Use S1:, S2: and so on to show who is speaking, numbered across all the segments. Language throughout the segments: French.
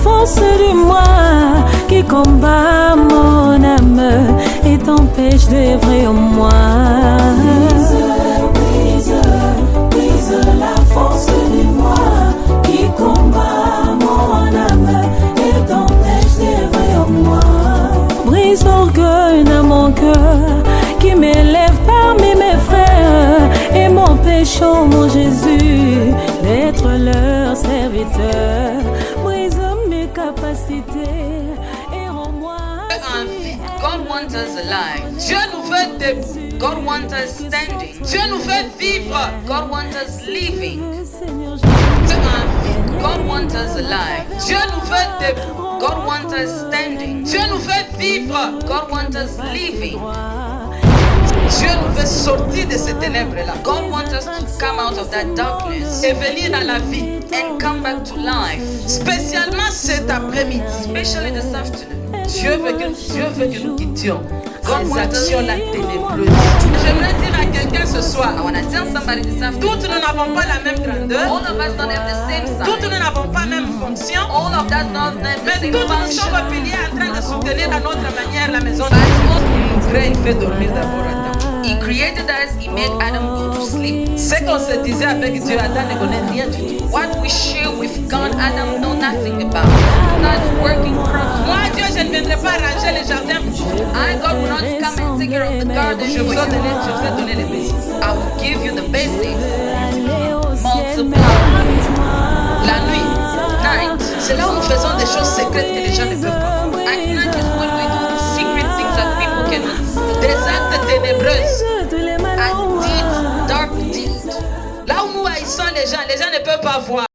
S1: force de moi qui combat mon âme et t'empêche d'œuvrer en moi. Brise la force de moi qui combat mon âme et t'empêche d'œuvrer en moi. Brise l'orgueil dans mon cœur qui m'élève parmi mes frères et m'empêche, oh mon Jésus, d'être leur serviteur. Brise mes capacités et rends-moi
S2: God wants us alive. Dieu nous veut debout. God wants us standing. Dieu nous veut vivre. God wants us living. God wants us alive. Dieu nous veut debout. God wants us standing. Dieu nous veut vivre. God wants us living. Dieu nous veut sortir de ces ténèbres-là. God wants us to come out of that darkness et venir dans la vie and come back to life. Spécialement cet après-midi. Especially this afternoon. Dieu veut que nous quittions ces actions-là ténébreuses. J'aimerais dire à quelqu'un ce soir, I want to tell somebody this afternoon. Toutes nous n'avons pas la même grandeur. All of us don't have the same size. Toutes nous n'avons pas la même fonction. All of us don't have the same function. Mais toutes nous sommes au pilier en train de soutenir à notre manière la maison de Dieu. Il fait dormir d'abord Adam. He created us, he made Adam go to sleep. Ce qu'on se disait avec Dieu, Adam ne connaît rien du tout. What we share with God, Adam know nothing about. Not working properly. Moi, Dieu, je ne viendrai pas arranger les jardins. I, God, will not come and take care of the garden. Je vais donner les basics. I will give you the basics. Multiply. La nuit, night, c'est là où nous faisons des choses secrètes que les gens ne peuvent pas voir. At night is when we do secret things that people cannot see. Des actes ténébreuses. A deed, dark deed. Là où nous haïssons les gens ne peuvent pas voir.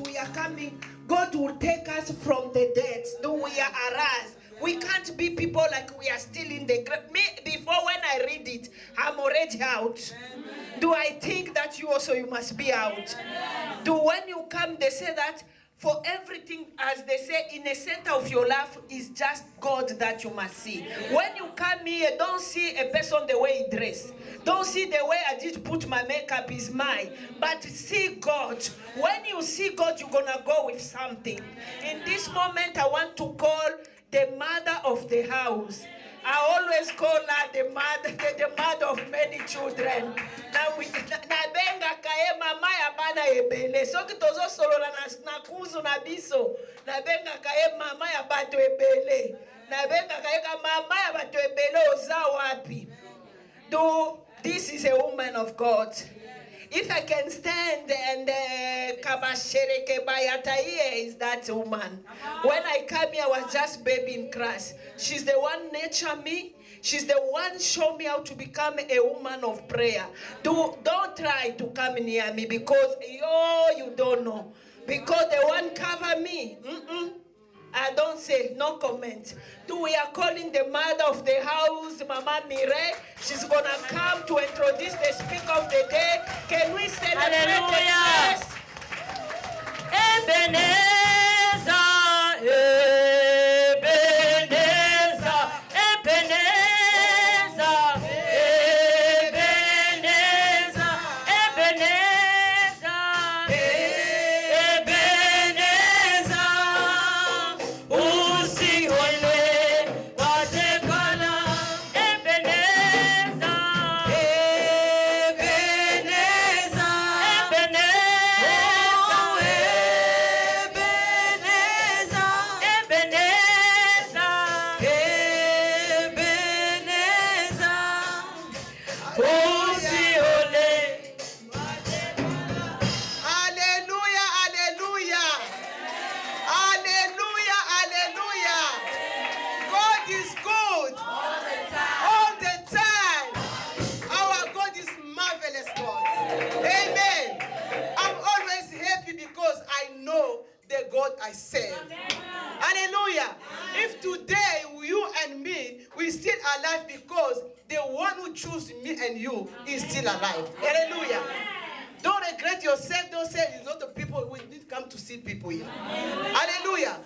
S3: We are coming, God will take us from the dead. Though we are arise, we can't be people like we are still in the grave. Me, before when I read it, I'm already out. Amen. Do I think that you also you must be out? Amen. Do when you come, they say that for everything, as they say, in the center of your life is just God that you must see. Amen. When you come here, don't see a person the way he dress. Don't see the way I did put my makeup is mine. But see God. When you see God, you're going to go with something. In this moment, I want to call the mother of the house. I always call her the mother of many children. Now we nabenga kae mama ya bana ebele. So kitozo solo na kuzu na biso. Nabenga kae mama ya bato ebele. Nabenga kae ka mama ya bato ebele oza wapi. Do this is a woman of God. If I can stand and Kabashere Kebayataye is that woman. When I came here, I was just baby in Christ. She's the one nurture me. She's the one show me how to become a woman of prayer. Don't try to come near me because you don't know. Because the one cover me. I don't say, no comment. We are calling the mother of the house, Mama Mire. She's going to come to introduce the speaker of the day. Can we celebrate the first?
S1: Ebenezer, Ebenezer, Ebenezer, Ebenezer, Ebenezer, Ebenezer. Usione watekana, Ebenezer, Ebenezer, Ebenezer.
S3: yourself, don't say it's not the people. We need to come to see people here. Hallelujah.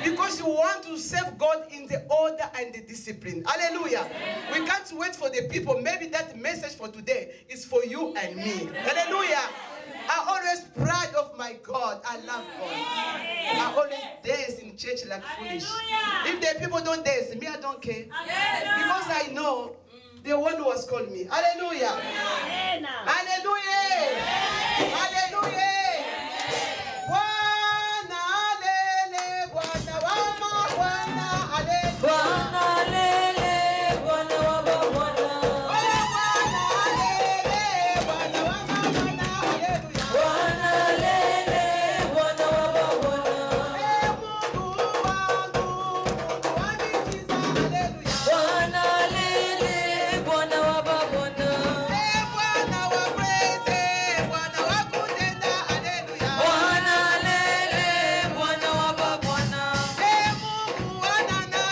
S3: Because you want to serve God in the order and the discipline. Hallelujah. We can't wait for the people. Maybe that message for today is for you and me. Hallelujah. I'm always proud of my God. I love God. I always dance in church like foolish. If the people don't dance, me, I don't care. Because I know the one who has called me. Hallelujah. Hallelujah. Hallelujah. Bwana lele, Bwana wama, Bwana hallelujah.
S1: Bwana lele, Bwana waba Bwana.
S3: Bwana lele, Bwana wama, Bwana hallelujah.
S1: Bwana lele, Bwana waba Bwana.
S3: Mungu wangu, Mungu wa miujiza, hallelujah.
S1: Bwana lele, Bwana waba Bwana.
S3: Bwana wa praise, Bwana wa kutenda, hallelujah.
S1: Bwana lele, Bwana waba Bwana.
S3: Mungu wanana,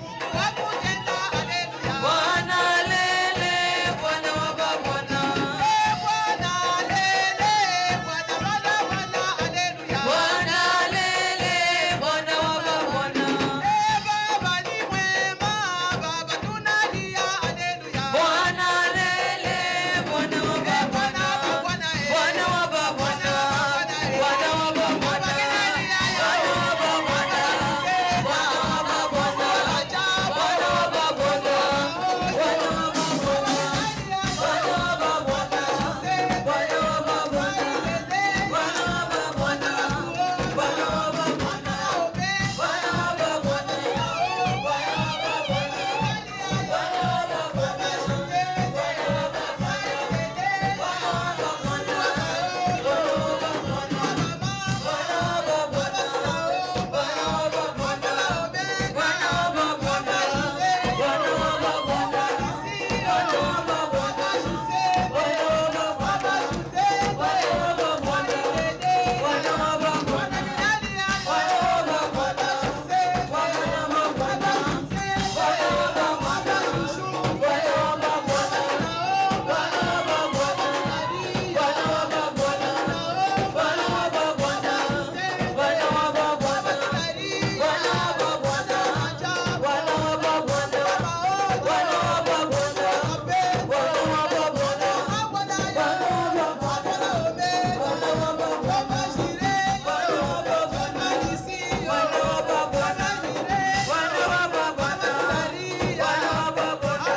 S3: Mungu wa kutenda, hallelujah.
S1: Bwana lele, Bwana waba Bwana.
S3: Bwana lele, Bwana wala wala, hallelujah.
S1: Bwana lele, Bwana waba Bwana.
S3: Baba ni mwema, Baba tunalia, hallelujah.
S1: Bwana lele, Bwana waba Bwana.
S3: Bwana
S1: Bwana waba Bwana. Bwana waba Bwana. Bwana waba Bwana. Bwana waba Bwana. Bwana waba Bwana. Bwana waba Bwana. Bwana waba Bwana. Bwana waba Bwana. Bwana waba Bwana. Bwana waba Bwana. Bwana waba Bwana. Bwana waba Bwana.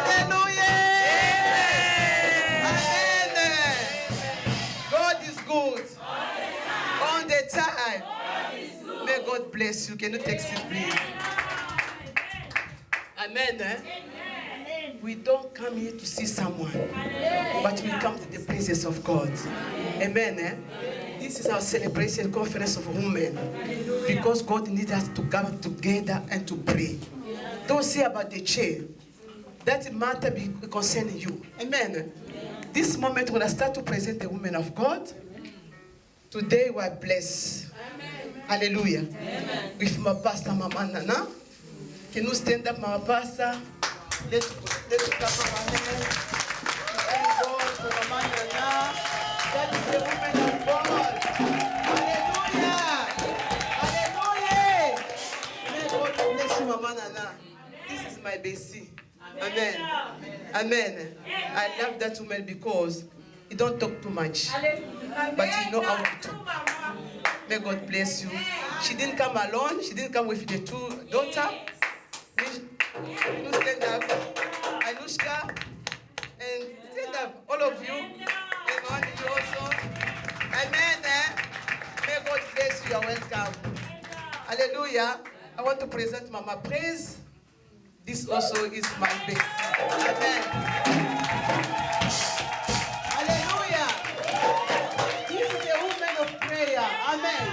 S3: God is good. All the time. May God bless you. Can you take seat, please? Amen. We don't come here to see someone, but we come to the presence of God. Amen. This is our celebration conference of women, because God needs us to come together and to pray. Don't say about the chair. That matter be concerning you. Amen. This moment when I start to present the women of God, today we are blessed. Hallelujah. With my pastor, Mama Nana. Can you stand up, Mama Pastor? Let's clap our hands. Thank God for Mama Nana. That is the woman of God. Hallelujah. Hallelujah. May God bless you, Mama Nana. This is my Bessie. Amen. Amen. I love that woman because he don't talk too much, but he know how to talk. May God bless you. She didn't come alone. She didn't come with the two daughters. You stand up. Anushka. And stand up. All of you. And on you also. Amen. May God bless you. You're welcome. Hallelujah. I want to present Mama Praise. This also is my best. Amen. Hallelujah. This is a woman of prayer. Amen.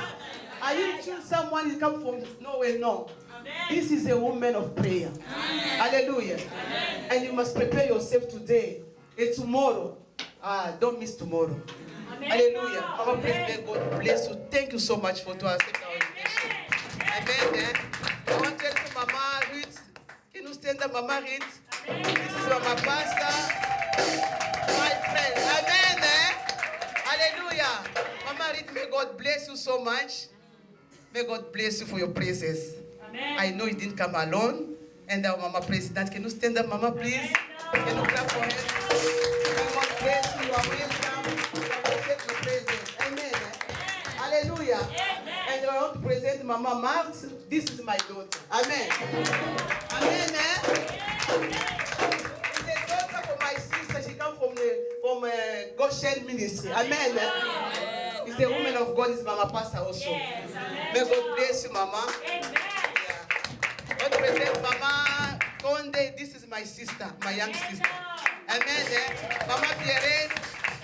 S3: Are you choose someone who come from nowhere? No. This is a woman of prayer. Hallelujah. And you must prepare yourself today and tomorrow. Don't miss tomorrow. Hallelujah. Mama, praise God bless you. Thank you so much for to accept our invitation. Amen. I want to tell you, Mama Ruth. Can you stand up, Mama Ruth? This is Mama Pastor. My friend. Amen.
S4: Hallelujah. Mama Reed, may God bless you so much. May God bless you for your presence. Amen. I know you didn't come alone. And our Mama President, can you stand up, Mama, please? Can you clap for her? May God bless you. You are welcome. You appreciate your presence. Amen. Hallelujah. Amen. And I want to present Mama Marx. This is my daughter. Amen. Amen. It's a daughter for my sister. She comes from Goshen Ministry. Amen. It's a woman of God. It's Mama Pastor also. May God bless you, Mama. I want to present Mama Conde. This is my sister, my young sister. Amen. Mama Pierre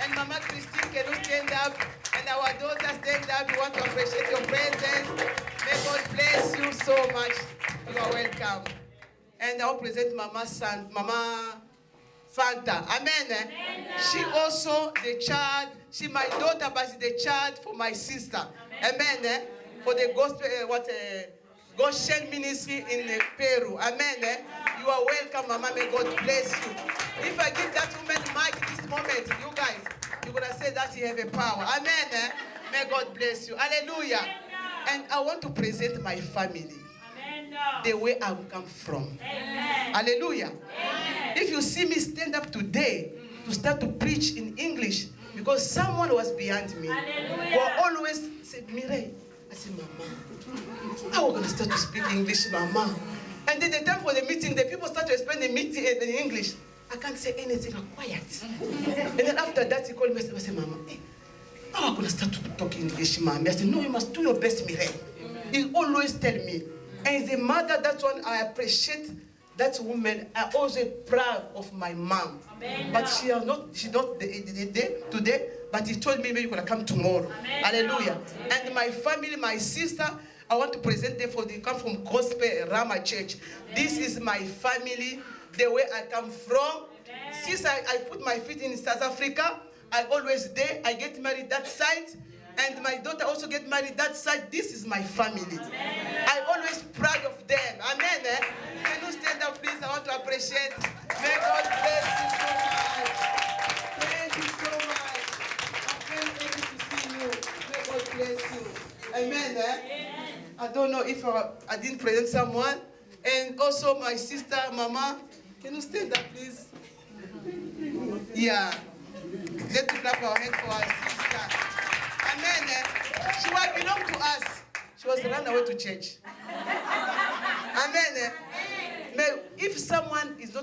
S4: and Mama Christine, can you stand up? And our daughter, stand up. We want to appreciate your presence. May God bless you so much. You are welcome. And I will present Mama Fanta. Amen. She also the child. She my daughter, but she's the child for my sister. Amen. For the gospel, Goshen Ministry in Peru. Amen. You are welcome, Mama. May God bless you. If I give that woman mic this moment, you guys, you're going to say that you have a power. Amen. May God bless you. Hallelujah. And I want to present my family. The way I come from. Amen. Hallelujah. Amen. If you see me stand up today to start to preach in English, because someone was behind me, who always said, Mireille, I said, Mama, how are we going to start to speak English, Mama? And then the time for the meeting, the people start to explain the meeting in English. I can't say anything, I'm quiet. And then after that, he called me and said, Mama, hey, how are we going to start to talk English, Mama? I said, no, you must do your best, Mireille. He always tell me. And as a mother, that's one I appreciate that woman. I'm also proud of my mom. Amen. But she's not today, but he told me maybe you're going to come tomorrow. Amen. Hallelujah. Amen. And my family, my sister, I want to present them for they come from Gospel Rama Church. Amen. This is my family, the way I come from. Amen. Since I put my feet in South Africa, I always there. I get married that side. And my daughter also get married that side. This is my family. Amen. I'm always proud of them. Amen. Can you stand up, please? I want to appreciate. May God bless you so much. Thank you so much. I'm very happy to see you. May God bless you. Amen. I don't know if I didn't present someone. And also my sister, Mama. Can you stand up, please? Yeah. Let's clap our hands for our sister. Amen. She will belong to us. She was run away to church. Amen. If someone is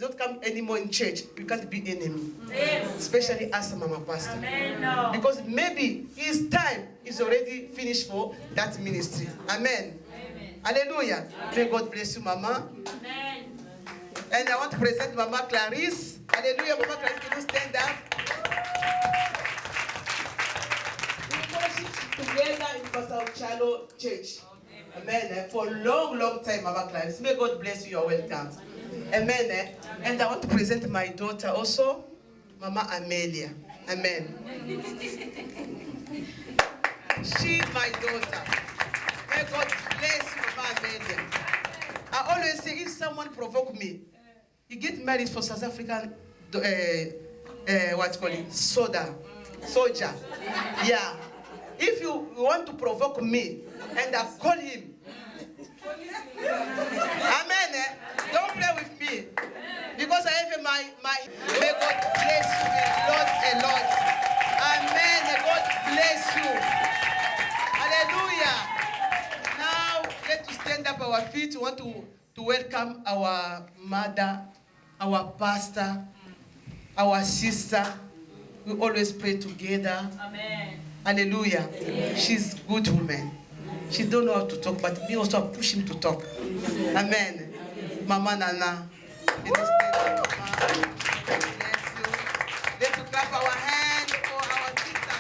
S4: not come anymore in church, you can't be enemy. Yes. Especially us, Mama Pastor. Amen. No. Because maybe his time is already finished for that ministry. Amen. Amen. Hallelujah. Amen. May God bless you, Mama. Amen. And I want to present Mama Clarice. Hallelujah. Mama Clarice, can you stand up? Together in Pastor Chalo Church. Amen. For a long, long time, Mama Clarice. May God bless you. You're welcome. Amen. And I want to present my daughter also, Mama Amelia. Amen. She's my daughter. May God bless you, Mama Amelia. I always say, if someone provoke me, you get married for South African, what's called it? Soldier. Yeah. If you want to provoke me, and I call him, amen, don't play with me. Because I have my may God bless you a lot. Amen, may God bless you. Hallelujah. Now, let's stand up our feet. We want to welcome our mother, our pastor, our sister. We always pray together. Amen. Hallelujah. Amen. She's a good woman. She don't know how to talk, but we also push him to talk. Amen. Amen. Mama Nana. Bless you. Let's clap our hands for our sister.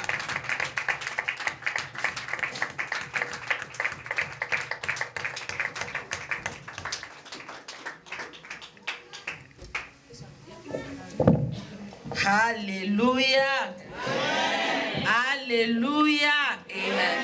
S4: Hallelujah. Alléluia. Amen.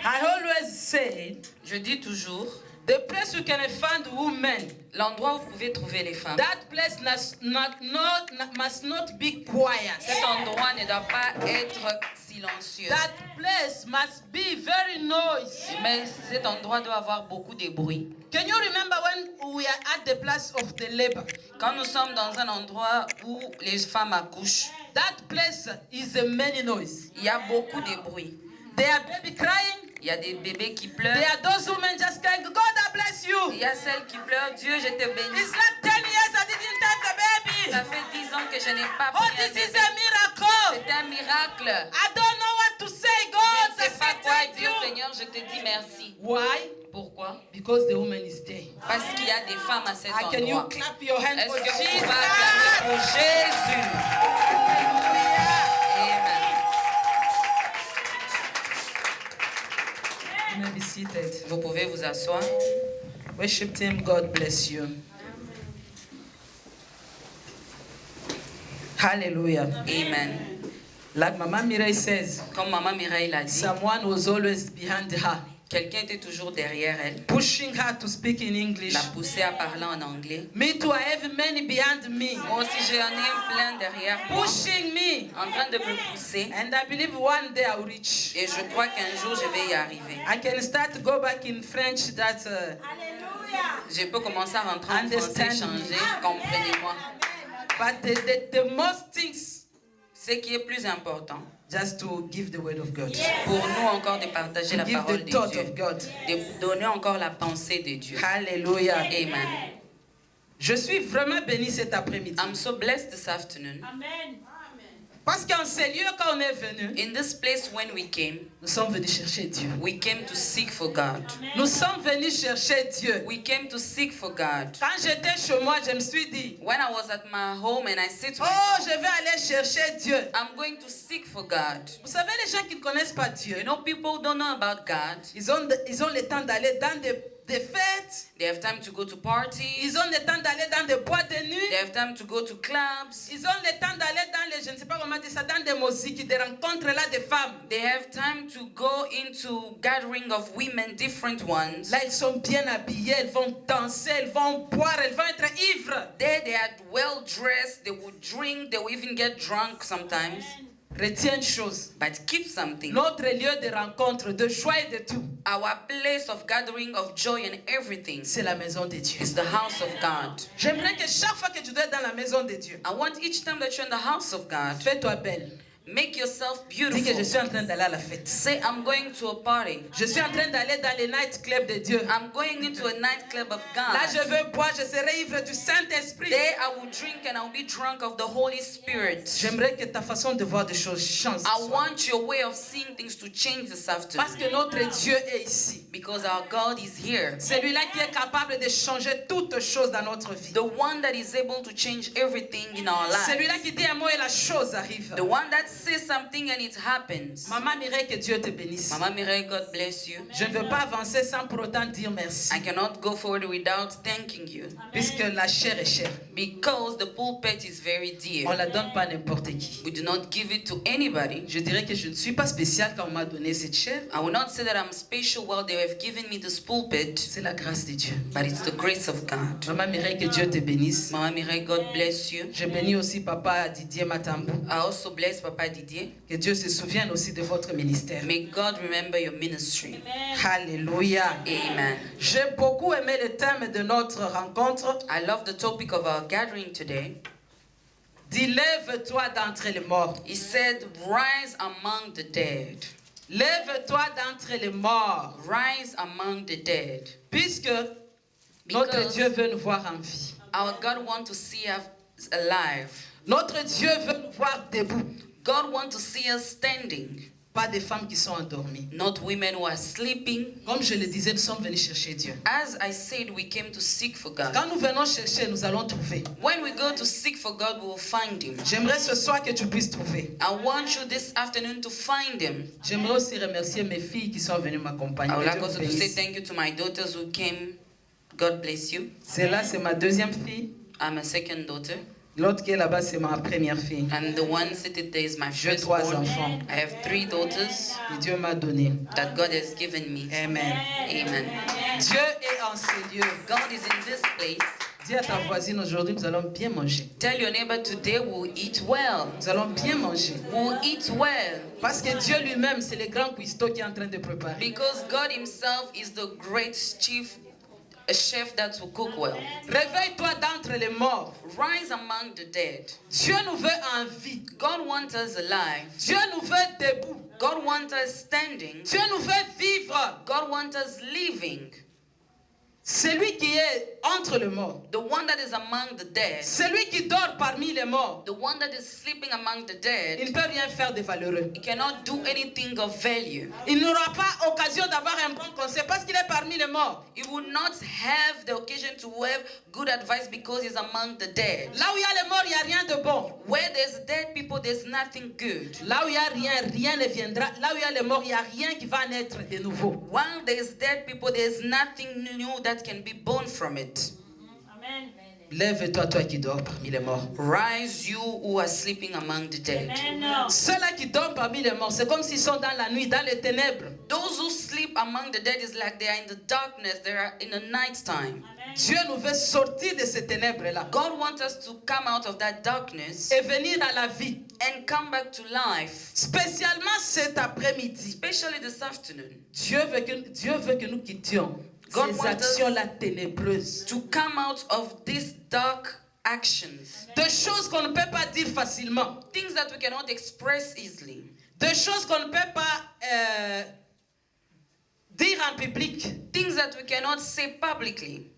S4: I always say,
S2: Je dis toujours,
S4: The place you can find women.
S2: L'endroit où vous pouvez trouver les femmes.
S4: That place must not be quiet.
S2: Cet endroit ne doit pas être silencieux.
S4: That place must be very noisy.
S2: Mais cet endroit doit avoir beaucoup de bruit.
S4: Can you remember when we are at the place of the labor?
S2: Quand nous sommes dans un endroit où les femmes accouchent,
S4: That place is a many noise.
S2: il y a beaucoup de bruit.
S4: There are baby crying.
S2: Il y a des bébés qui
S4: There
S2: pleurent.
S4: are those women just crying, God bless you.
S2: Il y a celles qui pleurent, Dieu, je te bénis.
S4: It's like 10 years I didn't have the baby.
S2: Ça fait 10 ans que je n'ai pas
S4: Oh,
S2: pris un
S4: this is
S2: bébé.
S4: a miracle.
S2: C'est un miracle.
S4: I don't know what to say,
S2: Je
S4: God.
S2: ne
S4: I
S2: sais pas quoi
S4: thank
S2: dire,
S4: you.
S2: Seigneur, je te dis merci.
S4: Why?
S2: Pourquoi?
S4: Because the woman is there.
S2: Parce qu'il y a des femmes à cet
S4: Can you
S2: endroit.
S4: clap your hands
S2: Est-ce
S4: for
S2: que vous
S4: Jesus?
S2: pouvez acclamer pour Jésus? Amen.
S4: You may be seated.
S2: Vous pouvez vous asseoir.
S4: Worship team, God bless you. Hallelujah.
S2: Amen.
S4: Like Mama Mireille says,
S2: Comme Maman Mireille l'a dit,
S4: someone was always behind her,
S2: quelqu'un était toujours derrière elle,
S4: pushing her to speak in English.
S2: l'a poussée à parler en anglais.
S4: Me too, I have many behind me,
S2: Moi aussi, j'en ai plein derrière moi,
S4: pushing me.
S2: en train de me pousser.
S4: And I believe one day I'll reach.
S2: Et je crois qu'un jour, je vais y arriver.
S4: I can start to go back in French. That
S2: Je peux commencer à rentrer en français, changer, comprenez-moi.
S4: but the most things
S2: Ce qui est plus important,
S4: just to give the word of God,
S2: pour nous encore de partager la
S4: give
S2: parole
S4: the
S2: de
S4: thought
S2: Dieu,
S4: of God.
S2: de donner encore la pensée de Dieu.
S4: Hallelujah.
S2: Amen.
S4: Je suis vraiment béni cet après-midi.
S2: I'm so blessed this afternoon.
S4: Parce qu'en ce lieu, quand on est venu,
S2: In this place, when we came,
S4: nous sommes venus chercher Dieu.
S2: we came to seek for God.
S4: Nous sommes venus chercher Dieu.
S2: We came to seek for God.
S4: Quand j'étais chez moi, je me suis dit,
S2: When I was at my home and I said to
S4: oh,
S2: myself,
S4: je vais aller chercher Dieu.
S2: I'm going to seek for God.
S4: Vous savez, les gens qui ne connaissent pas Dieu,
S2: You know, people don't know about God.
S4: ils ont le temps d'aller dans des fêtes.
S2: They have time to go to parties.
S4: Ils ont le temps d'aller dans des boîtes de nuit.
S2: They have time to go to clubs.
S4: Ils ont le temps d'aller dans les, je ne sais pas comment dire ça, dans des musiques, des rencontres là des femmes.
S2: They have time to go into gathering of women, different ones.
S4: Là, ils sont bien habillés, ils vont danser, ils vont boire, ils vont être ivres.
S2: There they are well dressed. They will drink. They will even get drunk sometimes.
S4: Retiens une chose.
S2: But keep something.
S4: Notre lieu de rencontre, de joie et de tout,
S2: Our place of gathering of joy and everything
S4: c'est la maison de Dieu.
S2: is the house of God.
S4: J'aimerais que chaque fois que tu dois être dans la maison de Dieu,
S2: I want each time that you're in the house of God,
S4: fais-toi belle.
S2: make yourself
S4: Dis que je
S2: beautiful.
S4: suis en train d'aller à la fête.
S2: Say, I'm going to a party.
S4: Je suis en train d'aller dans les nightclubs de Dieu.
S2: I'm going into a nightclub of
S4: Là, je
S2: God.
S4: veux boire, je serai ivre du Saint-Esprit.
S2: There I will drink and I will be drunk of the Holy Spirit.
S4: J'aimerais que ta façon de voir des choses change. ce
S2: I
S4: soir.
S2: want your way of seeing things to change this
S4: Parce
S2: afternoon.
S4: que notre Dieu est ici.
S2: Because our God is here.
S4: Celui-là qui est capable de changer toutes choses dans notre vie.
S2: The one that is able to change everything in our
S4: Celui-là
S2: lives.
S4: qui dit un mot et la chose arrive.
S2: The one that says something and it happens.
S4: Maman Mireille, que Dieu te bénisse.
S2: Mama Mireille, God bless you.
S4: Je ne veux pas avancer sans pour autant dire merci.
S2: I cannot go forward without thanking you.
S4: Puisque la chair est chère.
S2: Because the pulpit is very
S4: On
S2: dear.
S4: ne la donne pas à n'importe qui.
S2: We do not give it to anybody.
S4: Je dirais que je ne suis pas spécial quand on m'a donné cette chair.
S2: I will not say that I'm special while they have given me this pulpit,
S4: C'est la grâce de Dieu.
S2: but it's the grace of God.
S4: Maman Mireille, que Dieu te bénisse.
S2: Mama Mireille, God bless you.
S4: Je bénis aussi Papa Didier Matambou.
S2: I also bless Papa Didier.
S4: Que Dieu se souvienne aussi de votre ministère.
S2: May God remember your ministry.
S4: Alléluia.
S2: Amen.
S4: J'ai beaucoup aimé le thème de notre rencontre.
S2: I love the topic of our gathering today.
S4: Dis, lève-toi d'entre les morts.
S2: He said, rise among the dead.
S4: Lève-toi d'entre les morts.
S2: Rise among the dead.
S4: Puisque notre
S2: Because
S4: Dieu veut nous voir en vie.
S2: our God wants to see us alive.
S4: Notre Dieu veut nous voir debout.
S2: God wants to see us standing,
S4: Pas des femmes qui sont endormies.
S2: not women who are sleeping.
S4: Comme je le disais, nous sommes venus chercher Dieu.
S2: As I said, we came to seek for God.
S4: Quand nous venons chercher, nous allons trouver.
S2: When we go to seek for God, we will find Him.
S4: J'aimerais ce soir que tu puisses trouver.
S2: I want you this afternoon to find Him.
S4: J'aimerais aussi remercier mes filles qui sont venues m'accompagner.
S2: I would
S4: Que
S2: like
S4: Dieu
S2: also
S4: vous
S2: to say
S4: bénisse.
S2: thank you to my daughters who came. God bless you.
S4: Celle-là, c'est ma deuxième fille.
S2: I'm a second daughter.
S4: L'autre qui est là-bas, c'est ma première fille.
S2: And the one seated there is my
S4: J'ai 3
S2: firstborn.
S4: enfants
S2: I have 3 daughters
S4: que Dieu m'a donné.
S2: that God has given me.
S4: Amen.
S2: Amen.
S4: Dieu est en ces lieux.
S2: God is in this place.
S4: Dis à ta voisine, aujourd'hui, nous allons bien manger.
S2: Tell your neighbor today we'll eat well.
S4: Nous allons bien manger.
S2: We'll eat well.
S4: Parce que Dieu lui-même, c'est le grand cuistot qui est en train de préparer.
S2: Because God himself is the great chief, a chef that will cook well.
S4: Réveille-toi d'entre les morts.
S2: Rise among the dead.
S4: Dieu nous veut en vie.
S2: God wants us alive.
S4: Dieu nous veut debout.
S2: God wants us standing.
S4: Dieu nous veut vivre.
S2: God wants us living.
S4: Celui qui est entre les morts.
S2: The one that is among the dead.
S4: Celui qui dort parmi les morts.
S2: The one that is sleeping among the
S4: Il
S2: dead.
S4: ne peut rien faire de valeureux.
S2: He cannot do anything of value.
S4: Il n'aura pas occasion d'avoir un bon conseil parce qu'il est parmi les morts.
S2: He will not have the occasion to have good advice because he's among the dead.
S4: Là où il y a les morts, il n'y a rien de bon.
S2: Where there's dead people, there's nothing good.
S4: Là où il n'y a rien, rien ne viendra. Là où il y a les morts, il n'y a rien qui va naître de nouveau.
S2: While there's dead people, there's nothing new that can be born from it.
S4: Lève-toi, toi qui dors parmi les morts.
S2: Rise, you who are sleeping among the dead.
S4: Ceux-là qui dorment parmi les morts, c'est comme s'ils sont dans la nuit, dans les ténèbres.
S2: Those who sleep among the dead is like they are in the darkness, they are in the night time.
S4: Dieu nous veut sortir de ces ténèbres-là
S2: God wants us to come out of that darkness
S4: et venir à la vie.
S2: and come back to life,
S4: Spécialement cet après-midi.
S2: especially this afternoon.
S4: Dieu veut que nous quittions
S2: God
S4: ces
S2: wants us
S4: actions-là ténébreuses.
S2: To come out of these dark actions,
S4: De choses qu'on ne peut pas dire facilement.
S2: things that we cannot express easily,
S4: De choses qu'on ne peut pas dire en public.
S2: things that we cannot say publicly,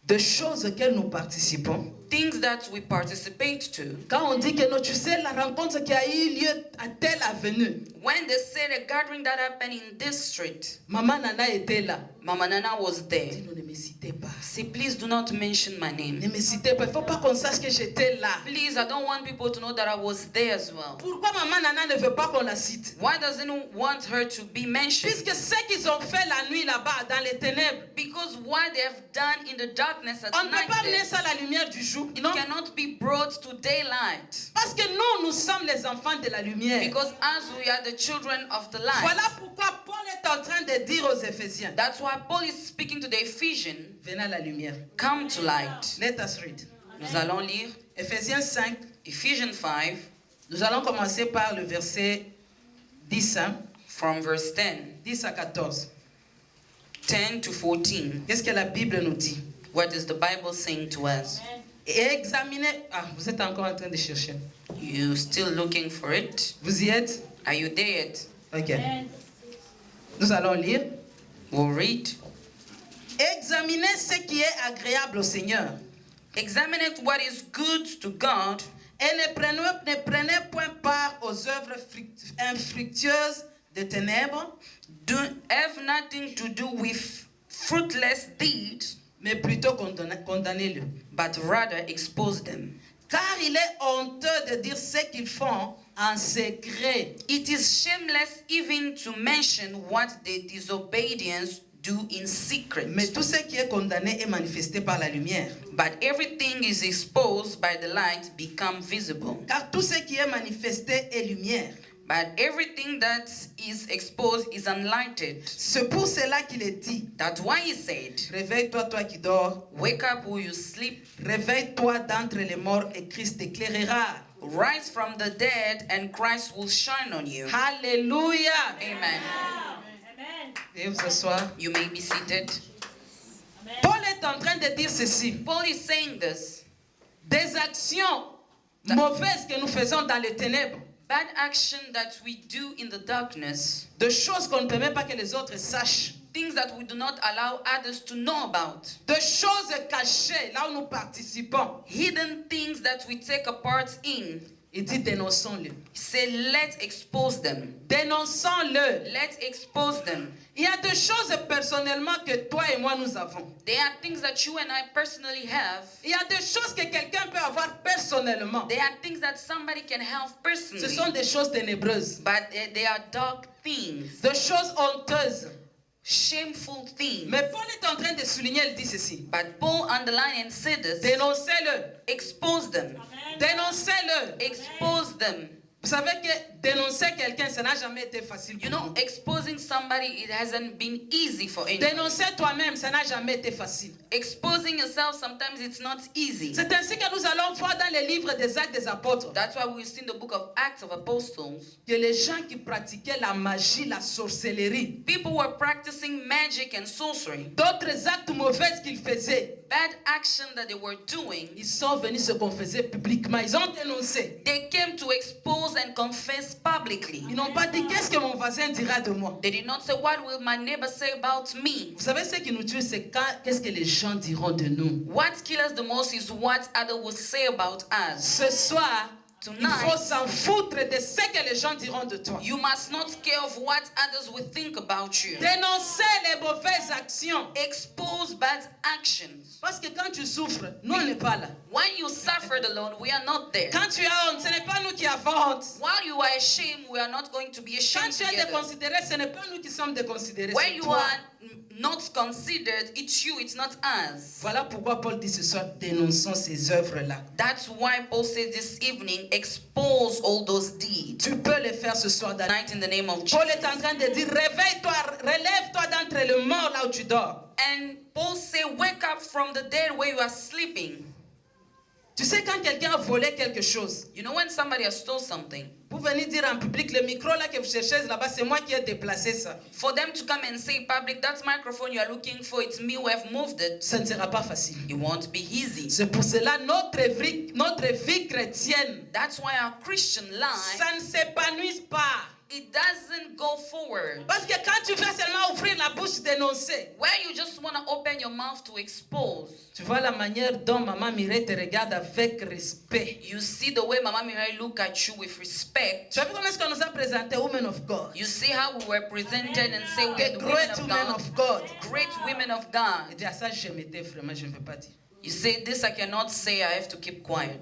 S4: De choses auxquelles nous participons.
S2: things that we participate to.
S4: Quand on dit que non, tu sais, la rencontre qui a eu lieu à telle avenue,
S2: When they say the gathering that happened in this street,
S4: Maman Nana était là.
S2: Mama Nana was there.
S4: Dis, non, ne me citez pas.
S2: Say, please do not mention my
S4: Ne
S2: name.
S4: me citez pas. Il ne faut pas qu'on sache que j'étais là.
S2: Please, I don't want people to know that I was there as well.
S4: Pourquoi Maman Nana ne veut pas qu'on la cite?
S2: Why doesn't he want her to be mentioned?
S4: Puisque ce qu'ils ont fait la nuit là-bas, dans les ténèbres,
S2: Because what they have done in the darkness at
S4: on ne peut
S2: night
S4: pas
S2: there,
S4: mener ça à la lumière du jour.
S2: it
S4: Non.
S2: cannot be brought to daylight.
S4: Parce que nous sommes les enfants de la lumière.
S2: Because as we are the children of the light,
S4: Voilà pourquoi Paul est en train de dire aux Éphésiens,
S2: that's why Paul is speaking to the Ephesians,
S4: venez à la lumière.
S2: come to light.
S4: Let us read.
S2: Nous allons lire
S4: Éphésiens 5,
S2: Ephesians 5
S4: nous allons commencer par le verset 10,
S2: from verse 10,
S4: 10 à 14.
S2: 10 to 14.
S4: Qu'est-ce que la Bible nous dit?
S2: What is the Bible saying to us?
S4: Et examinez. Ah, vous êtes encore en train de chercher.
S2: You still looking for it?
S4: Vous y êtes?
S2: Are you there yet?
S4: Ok. Nous allons lire.
S2: We'll read.
S4: Examinez ce qui est agréable au Seigneur.
S2: Examine what is good to God,
S4: Et ne prenez point part aux œuvres infructueuses des ténèbres,
S2: do have nothing to do with fruitless deeds,
S4: mais plutôt condamnez-le.
S2: but rather expose them.
S4: Car il est honteux de dire ce qu'ils font en secret.
S2: It is shameless even to mention what the disobedience do in secret.
S4: Mais tout ce qui est condamné est manifesté par la lumière.
S2: But everything is exposed by the light become visible.
S4: Car tout ce qui est manifesté est lumière.
S2: But everything that is exposed is unlighted.
S4: C'est pour cela qu'il est dit,
S2: That's why he said,
S4: réveille-toi toi qui dors,
S2: wake up who you sleep,
S4: réveille-toi d'entre les morts et Christ t'éclairera.
S2: rise from the dead and Christ will shine on you.
S4: Alléluia.
S2: Amen.
S4: Et vous asseoir.
S2: You may be seated.
S4: Paul est en train de dire ceci.
S2: Paul is saying this.
S4: Des actions mauvaises que nous faisons dans les ténèbres.
S2: Bad action that we do in the darkness,
S4: De choses qu'on ne permet pas que les autres sachent.
S2: things that we do not allow others to know about,
S4: De choses cachées là où nous participons.
S2: hidden things that we take a part in.
S4: Il dit dénonçons-le.
S2: He said, let's expose them.
S4: Dénonçons-le.
S2: Let's expose them.
S4: Il y a des choses personnellement que toi et moi nous avons.
S2: There are things that you and I personally have.
S4: Il y a des choses que quelqu'un peut avoir personnellement.
S2: There are things that somebody can have
S4: Ce
S2: personally.
S4: sont des choses ténébreuses.
S2: But they are dark things.
S4: Des choses honteuses.
S2: shameful things.
S4: Mais Paul est en train de souligner, il dit ceci.
S2: But Paul underlined and said this.
S4: Dénoncez-le.
S2: Expose them.
S4: Dénoncez-le.
S2: Expose them.
S4: Vous savez que dénoncer quelqu'un, ça n'a jamais été facile pour
S2: You know,
S4: nous.
S2: exposing somebody, it hasn't been easy for anyone.
S4: Dénoncer toi-même, ça n'a jamais été facile.
S2: Exposing yourself, sometimes it's not easy.
S4: C'est ainsi que nous allons voir dans les livres des Actes des Apôtres
S2: That's why we see in the book of Acts of Apostles,
S4: que les gens qui pratiquaient la magie, la sorcellerie,
S2: people were practicing magic and sorcery.
S4: d'autres actes mauvais qu'ils faisaient,
S2: Bad action that they were doing,
S4: ils sont venus se confesser publiquement. Ils ont dénoncé.
S2: they came to expose and confess publicly.
S4: Ils n'ont pas dit qu'est-ce que mon voisin dira de moi.
S2: They did not say, what will my neighbor say about me?
S4: Vous savez ce qui nous tue, c'est qu'est-ce que les gens diront de nous.
S2: What kills us the most is what others will say about us.
S4: Ce soir, il
S2: Tonight,
S4: faut s'en foutre de ce que les gens diront de toi.
S2: you must not care of what others will think about you.
S4: Dénoncer les mauvaises actions.
S2: Expose bad actions.
S4: Parce que quand tu souffres, nous on n'est pas là.
S2: When you suffered alone, we are not there.
S4: Quand tu as honte, ce n'est pas nous qui avons honte.
S2: While you are ashamed, we are not going to be
S4: Quand
S2: ashamed
S4: tu es
S2: together.
S4: déconsidéré, ce n'est pas nous qui sommes déconsidérés.
S2: When
S4: C'est
S2: you
S4: toi.
S2: are not considered, it's you, it's not us.
S4: Voilà pourquoi Paul dit ce soir, dénonçons ces œuvres-là.
S2: That's why Paul said this evening, expose all those deeds.
S4: Tu peux le faire ce soir. Daniel.
S2: Tonight in the name of
S4: Paul
S2: Jesus.
S4: est en train de dire, réveille-toi, relève-toi d'entre les morts là où tu dors.
S2: And Paul said, wake up from the dead where you are sleeping.
S4: Tu sais quand quelqu'un a volé quelque chose,
S2: You know when somebody has stole something,
S4: vous venez dire en public, le micro là que vous cherchez là-bas, c'est moi qui ai déplacé ça.
S2: for them to come and say in public, that microphone you are looking for, it's me who have moved it.
S4: Ça ne sera pas facile.
S2: It won't be easy.
S4: C'est pour cela notre vie chrétienne,
S2: That's why our Christian life,
S4: ça ne s'épanouit pas.
S2: it doesn't go forward.
S4: Parce que quand tu veux seulement ouvrir la bouche, dénoncer,
S2: Where you just want to open your mouth to expose.
S4: tu vois la manière dont Maman Mireille te regarde avec respect.
S2: You see the way Mama Mirai look at you with respect.
S4: Tu as vu comment est-ce qu'on nous a présenté Women of God?
S2: You see how we were presented and say we're
S4: The
S2: the
S4: great
S2: women
S4: women
S2: of
S4: of
S2: God.
S4: God.
S2: Great women of
S4: Et
S2: God.
S4: dis à ça, je m'étais vraiment, je ne veux pas dire.
S2: You say this I cannot say, I have to keep quiet.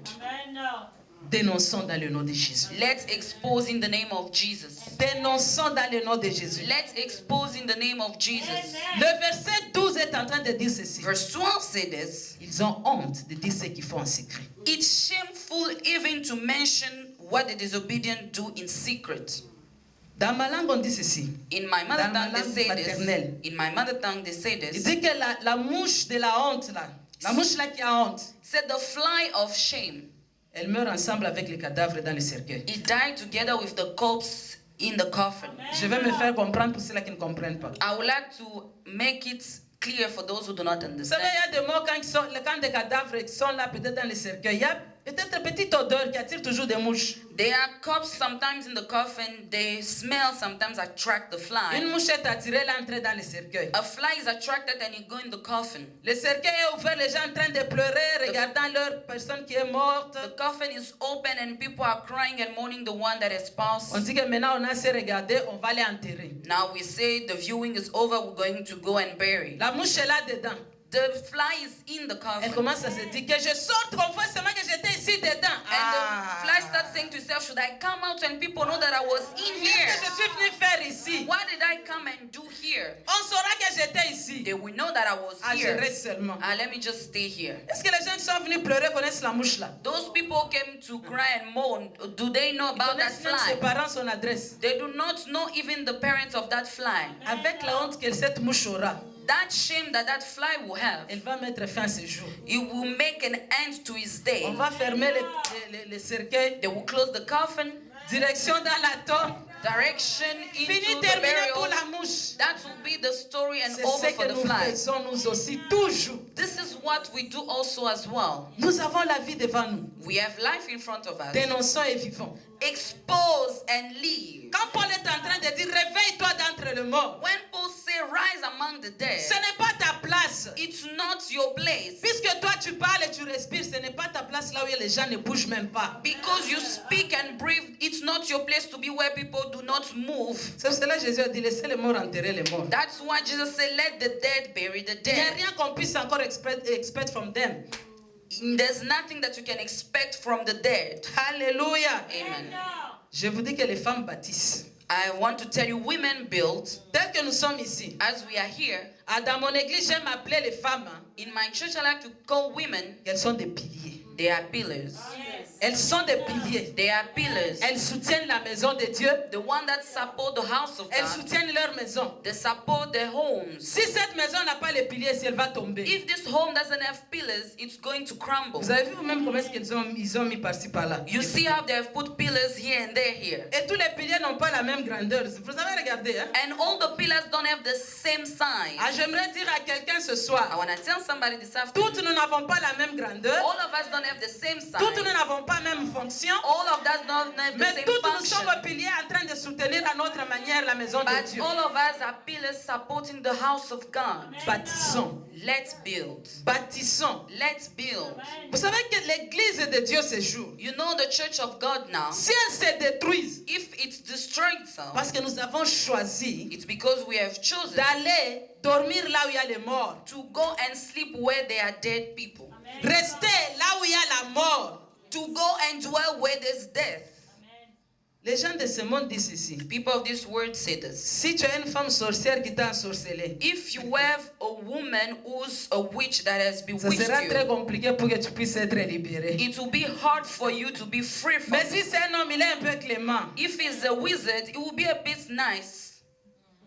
S4: Dénonçons dans le nom de Jésus.
S2: Let's expose in the name of Jesus.
S4: Dénonçons dans le nom de Jésus.
S2: Let's expose in the name of Jesus.
S4: Le verset 12 est en train de dire ceci.
S2: Verse 12 say this.
S4: Ils ont honte de dire ce qu'ils font en secret.
S2: It's shameful even to mention what the disobedient do in secret.
S4: Dans ma langue, on dit ceci.
S2: In my mother
S4: Dans ma
S2: tongue they
S4: langue
S2: say
S4: maternelle.
S2: this. In my mother tongue they say
S4: Il
S2: this.
S4: dit que la mouche de la honte là, la mouche là qui a honte,
S2: Said the fly of shame.
S4: elle meurt ensemble avec les cadavres dans le cercueil.
S2: It died together with the corpse in the coffin.
S4: Je vais me faire comprendre pour ceux-là qui ne comprennent pas.
S2: I would like to make it clear for those who do not
S4: Vous savez,
S2: understand.
S4: il y a des morts quand des cadavres sont là, peut-être dans le cercueil. Il y a peut-être une petite odeur qui attire toujours des mouches.
S2: There are corpses sometimes in the coffin. They smell sometimes attract the
S4: Une
S2: fly.
S4: mouche est attirée, elle entre dans le cercueil.
S2: A fly is attracted and it go in the coffin.
S4: Le cercueil est ouvert, les gens en train de pleurer, regardant leur personne qui est morte.
S2: The coffin is open and people are crying and mourning the one that has passed.
S4: On dit que maintenant on a assez regardé, on va les enterrer.
S2: Now we say the viewing is over. We're going to go and bury.
S4: La mouche est là dedans.
S2: The fly is in the
S4: Elle
S2: coffin.
S4: commence à se dire que je sorte qu'on voit seulement que j'étais ici dedans.
S2: And the fly starts saying to itself, should I come out and people know that I was in
S4: Qu'est-ce
S2: here?
S4: que je suis venu faire ici?
S2: What did I come and do here?
S4: On saura que j'étais ici.
S2: They will know that I was
S4: À
S2: here.
S4: gérer seulement.
S2: Let me just stay here.
S4: Est-ce que les gens qui sont venus pleurer connaissent la mouche là?
S2: Those people came to cry and mourn. Do they know
S4: Ils
S2: about that
S4: connaissent même ses
S2: fly?
S4: parents son adresse.
S2: They do not know even the parents of that fly.
S4: Avec la honte que cette mouche aura,
S2: That shame that fly will have,
S4: elle va mettre fin à ses jours.
S2: it will make an end to his day.
S4: On va fermer les cercueils.
S2: They will close the coffin,
S4: Direction dans la tombe.
S2: direction
S4: Fini,
S2: into the
S4: terminé pour
S2: burial.
S4: la mouche.
S2: That will be the story and
S4: C'est
S2: over
S4: ce
S2: for
S4: que
S2: the
S4: nous
S2: fly.
S4: faisons nous aussi, toujours.
S2: This is what we do also as well.
S4: Nous avons la vie devant nous.
S2: We have life in front of us.
S4: Dénonçons et vivons.
S2: Expose and leave.
S4: Quand Paul est en train de dire réveille-toi d'entre les morts,
S2: When Paul say rise among the dead,
S4: ce n'est pas ta place.
S2: it's not your place.
S4: Puisque toi tu parles et tu respires, ce n'est pas ta place là où les gens ne bougent même pas.
S2: Because you speak and breathe, it's not your place to be where people do not move.
S4: C'est pour cela que Jésus a dit laissez les morts enterrer les morts.
S2: That's why Jesus said, let the dead bury the
S4: Il n'y a
S2: dead.
S4: rien qu'on puisse encore expect from them.
S2: There's nothing that you can expect from the dead.
S4: Alléluia.
S2: Amen.
S4: Je vous dis que les femmes bâtissent.
S2: I want to tell you, women build.
S4: Dès que nous sommes ici,
S2: as we are here,
S4: dans mon église, j'aime appeler les femmes,
S2: in my church I like to call women,
S4: elles sont des piliers.
S2: they are pillars.
S4: Elles sont des piliers.
S2: They are pillars.
S4: Elles soutiennent la maison de Dieu.
S2: The one that support the house of
S4: Elles
S2: God.
S4: soutiennent leur maison.
S2: They support their homes.
S4: Si cette maison n'a pas les piliers, si elle va tomber.
S2: If this home doesn't have pillars, it's going to crumble.
S4: Vous avez vu vous-même comment est-ce ils ont mis par-ci par-là.
S2: You see how they have put pillars here and there here.
S4: Et tous les piliers n'ont pas la même grandeur. Vous avez regardé, hein?
S2: And all the pillars don't have the same size.
S4: Ah, j'aimerais dire à quelqu'un ce
S2: I
S4: soir,
S2: want to tell somebody this afternoon.
S4: toutes nous n'avons pas la même grandeur.
S2: All of us don't have the same size.
S4: Toutes nous n'avons pas la même fonction.
S2: All of us don't have the
S4: Mais
S2: same
S4: toutes nous
S2: function.
S4: sommes piliers en train de soutenir à notre manière la maison de
S2: But
S4: Dieu.
S2: all of us are pillars supporting the house of God.
S4: Bâtissons.
S2: Let's build.
S4: Bâtissons.
S2: Let's build.
S4: Vous savez que l'église de Dieu ce jour,
S2: You know the church of God now.
S4: si elle se détruise,
S2: If it's destroyed itself,
S4: parce que nous avons choisi
S2: it's because we have chosen
S4: d'aller dormir là où il y a les morts.
S2: to go and sleep where there are dead people.
S4: Rester là où il y a la mort.
S2: To go and dwell where there's death.
S4: Les gens de ce monde disent ici,
S2: People of this world say this.
S4: si tu as une femme sorcière qui t'a ensorcelé,
S2: If you have a woman who's a witch that has
S4: ça
S2: bewitched
S4: sera très
S2: you,
S4: compliqué pour que tu puisses être libéré.
S2: it will be hard for you to be free from
S4: Mais si
S2: it.
S4: c'est un homme, il est un peu clément.
S2: If he's a wizard, it will be a bit nice.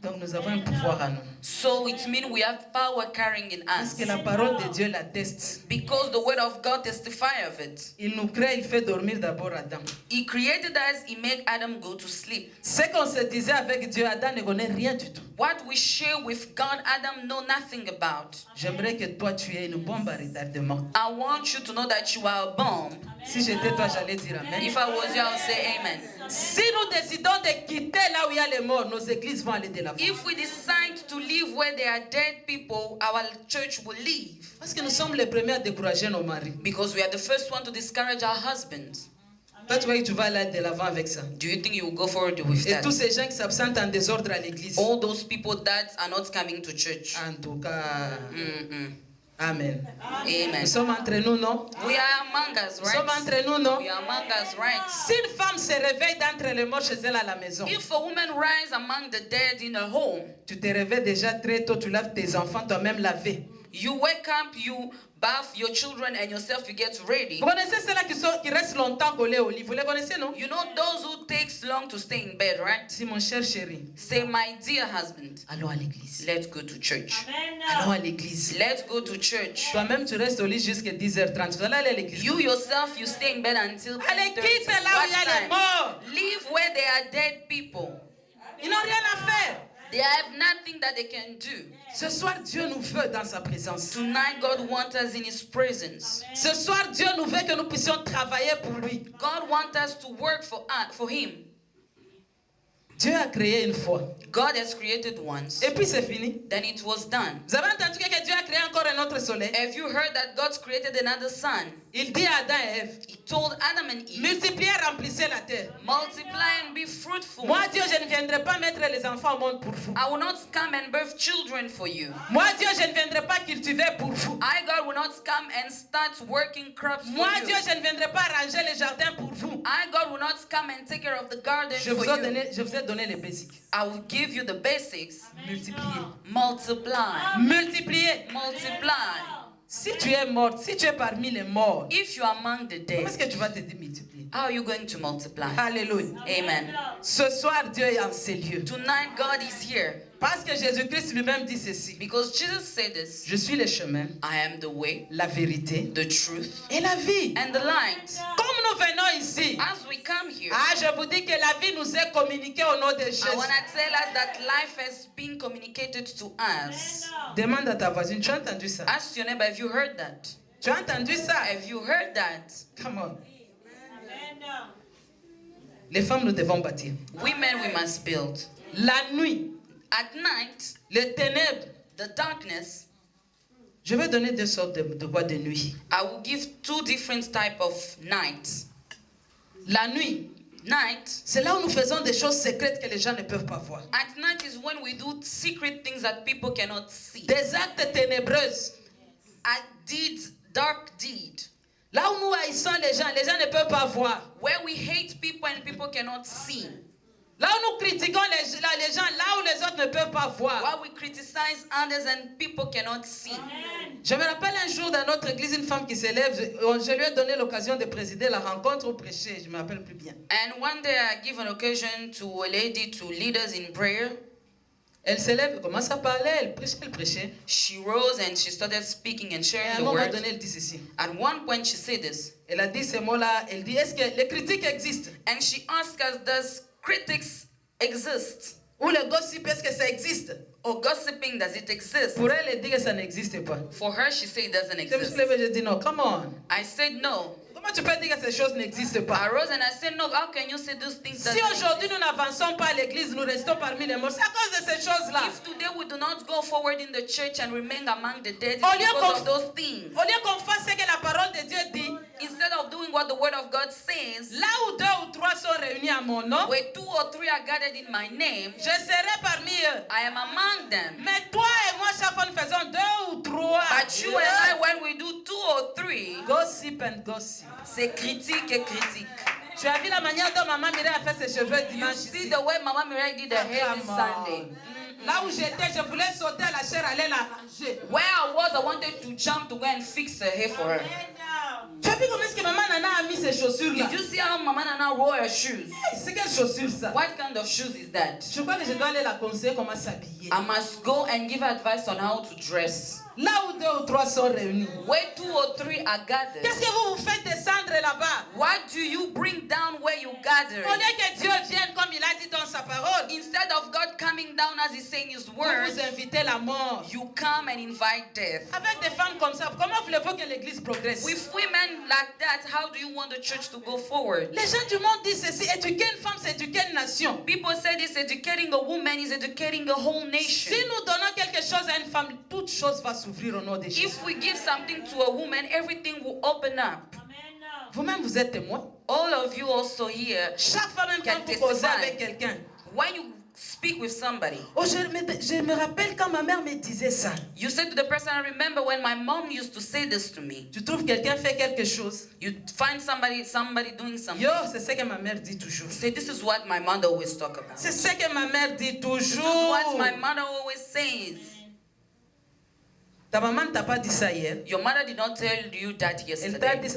S4: Donc nous avons un pouvoir à nous.
S2: So it means we have power carrying in
S4: Parce
S2: us.
S4: que la parole de Dieu l'atteste.
S2: Because the word of God testifies of it.
S4: Il nous crée, il fait dormir d'abord Adam.
S2: He created us, he made Adam go to sleep.
S4: Ce qu'on se disait avec Dieu, Adam ne connaît rien du tout.
S2: What we share with God, Adam know nothing about.
S4: J'aimerais que toi tu aies une bombe à retardement.
S2: I want you to know that you are a bomb.
S4: Si j'étais toi, j'allais dire Amen.
S2: If I was you, I would say amen.
S4: Si nous décidons de quitter là où il y a les morts, nos églises vont aller de l'avant.
S2: If we decide to live where there are dead people, our church will leave.
S4: Parce que nous sommes les premiers à décourager nos maris.
S2: Because we are the first one to discourage our husbands.
S4: Toi, tu vois que tu vas aller de l'avant avec ça.
S2: Do you think you will go forward with
S4: Et
S2: that?
S4: tous ces gens qui s'absentent en désordre à l'église.
S2: All those people that are not coming to church.
S4: En tout cas,
S2: Mm-mm.
S4: Amen.
S2: Amen.
S4: Nous sommes entre nous, non?
S2: We are among us,
S4: Nous sommes
S2: right?
S4: entre nous, non?
S2: We are among us, right?
S4: Si une femme se réveille d'entre les morts chez elle à la maison,
S2: If a woman rise among the dead in a home,
S4: tu te réveilles déjà très tôt, tu laves tes enfants toi-même lavés.
S2: you wake up, you bath your children and yourself, you get ready.
S4: Vous connaissez ceux-là qui restent longtemps collés au lit? Vous les connaissez, non?
S2: You know those who takes long to stay in bed, right?
S4: Si mon cher chéri,
S2: Say, my dear husband,
S4: allons à l'église.
S2: let's go to church.
S4: Allons à l'église.
S2: Let's go to church.
S4: Toi-même, tu restes au lit jusqu'à 10h30. Vous allez aller à l'église.
S2: You yourself, you stay in bed until
S4: Allez,
S2: 10:30.
S4: quitte là où il y a les
S2: What time?
S4: morts.
S2: Live where there are dead people.
S4: Ils n'ont rien à faire.
S2: They have nothing that they can do.
S4: Ce soir, Dieu nous veut dans sa présence.
S2: Tonight, God wants us in His presence.
S4: Ce soir, Dieu nous veut que nous puissions travailler pour lui.
S2: God wants us to work for Him.
S4: Dieu a créé une fois.
S2: God has created once,
S4: Et puis c'est fini.
S2: then it was done.
S4: Vous avez entendu que Dieu a créé encore un autre soleil?
S2: Have you heard that God's created another sun?
S4: Il dit à Adam et Ève,
S2: He told Adam and Eve,
S4: multipliez, remplissez la terre.
S2: multiply and be fruitful.
S4: Moi, Dieu, je ne viendrai pas mettre les enfants au monde pour vous.
S2: I will not come and birth children for you.
S4: Moi, Dieu, je ne viendrai pas cultiver pour vous.
S2: I, God, will not come and start working crops for
S4: Moi,
S2: you.
S4: Dieu, je ne viendrai pas arranger les jardins pour vous.
S2: I, God, will not come and take care of the garden
S4: Je
S2: for
S4: vous ai
S2: you.
S4: donné les basiques.
S2: I will give you the basics.
S4: Multipliez.
S2: Multiply.
S4: Multipliez.
S2: Multiply.
S4: Si tu es mort, si tu es parmi les morts,
S2: If you are among the
S4: comment est-ce
S2: dead,
S4: que tu vas te multiplier?
S2: how are you going to multiply?
S4: Alléluia.
S2: Amen.
S4: Ce soir, Dieu est en ces lieux.
S2: Tonight, God is here.
S4: Parce que Jésus-Christ lui-même dit ceci.
S2: Because Jesus said this,
S4: Je suis le chemin,
S2: I am the way,
S4: la vérité
S2: the truth,
S4: et la vie.
S2: and the light.
S4: Comme nous venons ici,
S2: As we come here,
S4: je vous dis que la vie nous est communiquée au nom de Jésus.
S2: I want to tell us that life has been communicated to us.
S4: Demande à ta voisine, tu as entendu ça?
S2: Ask your neighbor, have you heard that?
S4: Tu as entendu ça?
S2: Have you heard that?
S4: Come on. Les femmes, nous devons bâtir.
S2: Women, we must build.
S4: La nuit,
S2: At night,
S4: les ténèbres.
S2: the darkness,
S4: Je vais donner deux sortes de quoi de nuit.
S2: I will give two different type of nights.
S4: La nuit,
S2: Night,
S4: c'est là où nous faisons des choses secrètes que les gens ne peuvent pas voir.
S2: at night is when we do secret things that people cannot see.
S4: Des actes ténébreux.
S2: A deed, dark deed,
S4: Là où nous haïssons les gens ne peuvent pas voir.
S2: where we hate people and people cannot see.
S4: Là où nous critiquons les gens, là où les autres autres ne peuvent pas voir.
S2: Why we criticize others and people cannot see.
S4: Je me rappelle un jour dans notre église, une femme qui s'élève, je lui ai donné l'occasion de présider la rencontre ou prêcher, je ne me rappelle plus bien.
S2: And one day I give an occasion to a lady to lead us in prayer.
S4: Elle s'élève, elle commence à parler, elle prêchait.
S2: She rose and she started speaking and
S4: Et
S2: sharing
S4: à un
S2: the
S4: moment
S2: word.
S4: donné, elle dit ceci.
S2: At one point she said this.
S4: Elle a dit ces mots-là, elle dit, est-ce que les critiques existent?
S2: And she asked us, does critics exist?
S4: Ou le gossip, est-ce que ça existe?
S2: Or gossiping, does it exist?
S4: Pour elle, elle dit que ça n'existe pas.
S2: For her, she said it doesn't
S4: Je me suis
S2: exist.
S4: levé, je dis non, come on.
S2: I said no.
S4: Comment tu peux dire que ces choses n'existent
S2: I
S4: pas?
S2: rose and I said no. How can you say those things?
S4: Si aujourd'hui nous n'avançons pas à l'église, nous restons parmi les morts, c'est à cause de ces choses-là.
S2: If today we do not go forward in the church and remain among the dead,
S4: Au
S2: it's
S4: lieu
S2: because
S4: qu'on-
S2: of those things.
S4: Au lieu qu'on fasse ce que la parole de Dieu dit,
S2: Instead of doing what the word of God says,
S4: là où 2 ou 3 sont réunis à mon nom,
S2: where 2 or 3 are gathered in my name,
S4: je serai parmi eux.
S2: I am among them.
S4: Mais toi et moi, chaque fois, nous faisons 2 ou 3.
S2: But you and I, when we do 2 or 3,
S4: Gossip and gossip.
S2: c'est critique et critique.
S4: Tu as vu la manière dont maman Mireille a fait ses cheveux
S2: You
S4: dimanche
S2: see
S4: ici?
S2: the way Mama Mireille did her hair this
S4: Come on.
S2: Sunday.
S4: Là où j'étais, je voulais sauter à la chair, aller la ranger.
S2: Where I was, I wanted to jump to go and fix her hair for her.
S4: Tu as vu comment est-ce que maman Nana a mis ses chaussures là?
S2: Did you see how Mama Nana wore her shoes?
S4: Hey, c'est quelle chaussure ça?
S2: What kind of shoes is that?
S4: Je crois que je dois aller la conseiller comment s'habiller.
S2: I must go and give her advice on how to dress.
S4: Là où 2 ou 3 sont réunis.
S2: Where 2 or 3 are gathered.
S4: Qu'est-ce que vous faites descendre là-bas?
S2: What do you bring down where you gather?
S4: Au lieu que Dieu vienne comme il a dit dans sa parole,
S2: Instead of God coming down as He's saying His
S4: vous
S2: word,
S4: vous invitez la mort.
S2: you come and invite death.
S4: Avec des femmes comme ça, comment voulez-vous que l'église progresse?
S2: With women like that, how do you want the church to go forward?
S4: Les gens du monde disent ceci, éduquer une femme, c'est éduquer une nation.
S2: People say this: educating a woman is educating a whole nation.
S4: Si nous donnons quelque chose à une femme, toute chose va s'ouvrir au nom de Jésus.
S2: If we give something to a woman, everything will open up.
S4: Vous-même, vous êtes témoin.
S2: All of you also here,
S4: Chaque fois, même
S2: Can
S4: quand vous causez
S2: testify.
S4: avec quelqu'un.
S2: when you speak with somebody,
S4: Oh, je me rappelle quand ma mère me disait ça.
S2: you say to the person, I remember when my mom used to say this to me.
S4: Tu trouves quelqu'un fait quelque chose.
S2: You find somebody doing something.
S4: Yo, c'est ce que ma mère dit toujours.
S2: Say, this is what my mother always talk about.
S4: C'est ce que ma mère dit
S2: This is
S4: toujours.
S2: what my mother always says.
S4: Ta maman ne t'a pas dit ça hier.
S2: Your mother did not tell you that
S4: Elle t'a dit
S2: yesterday.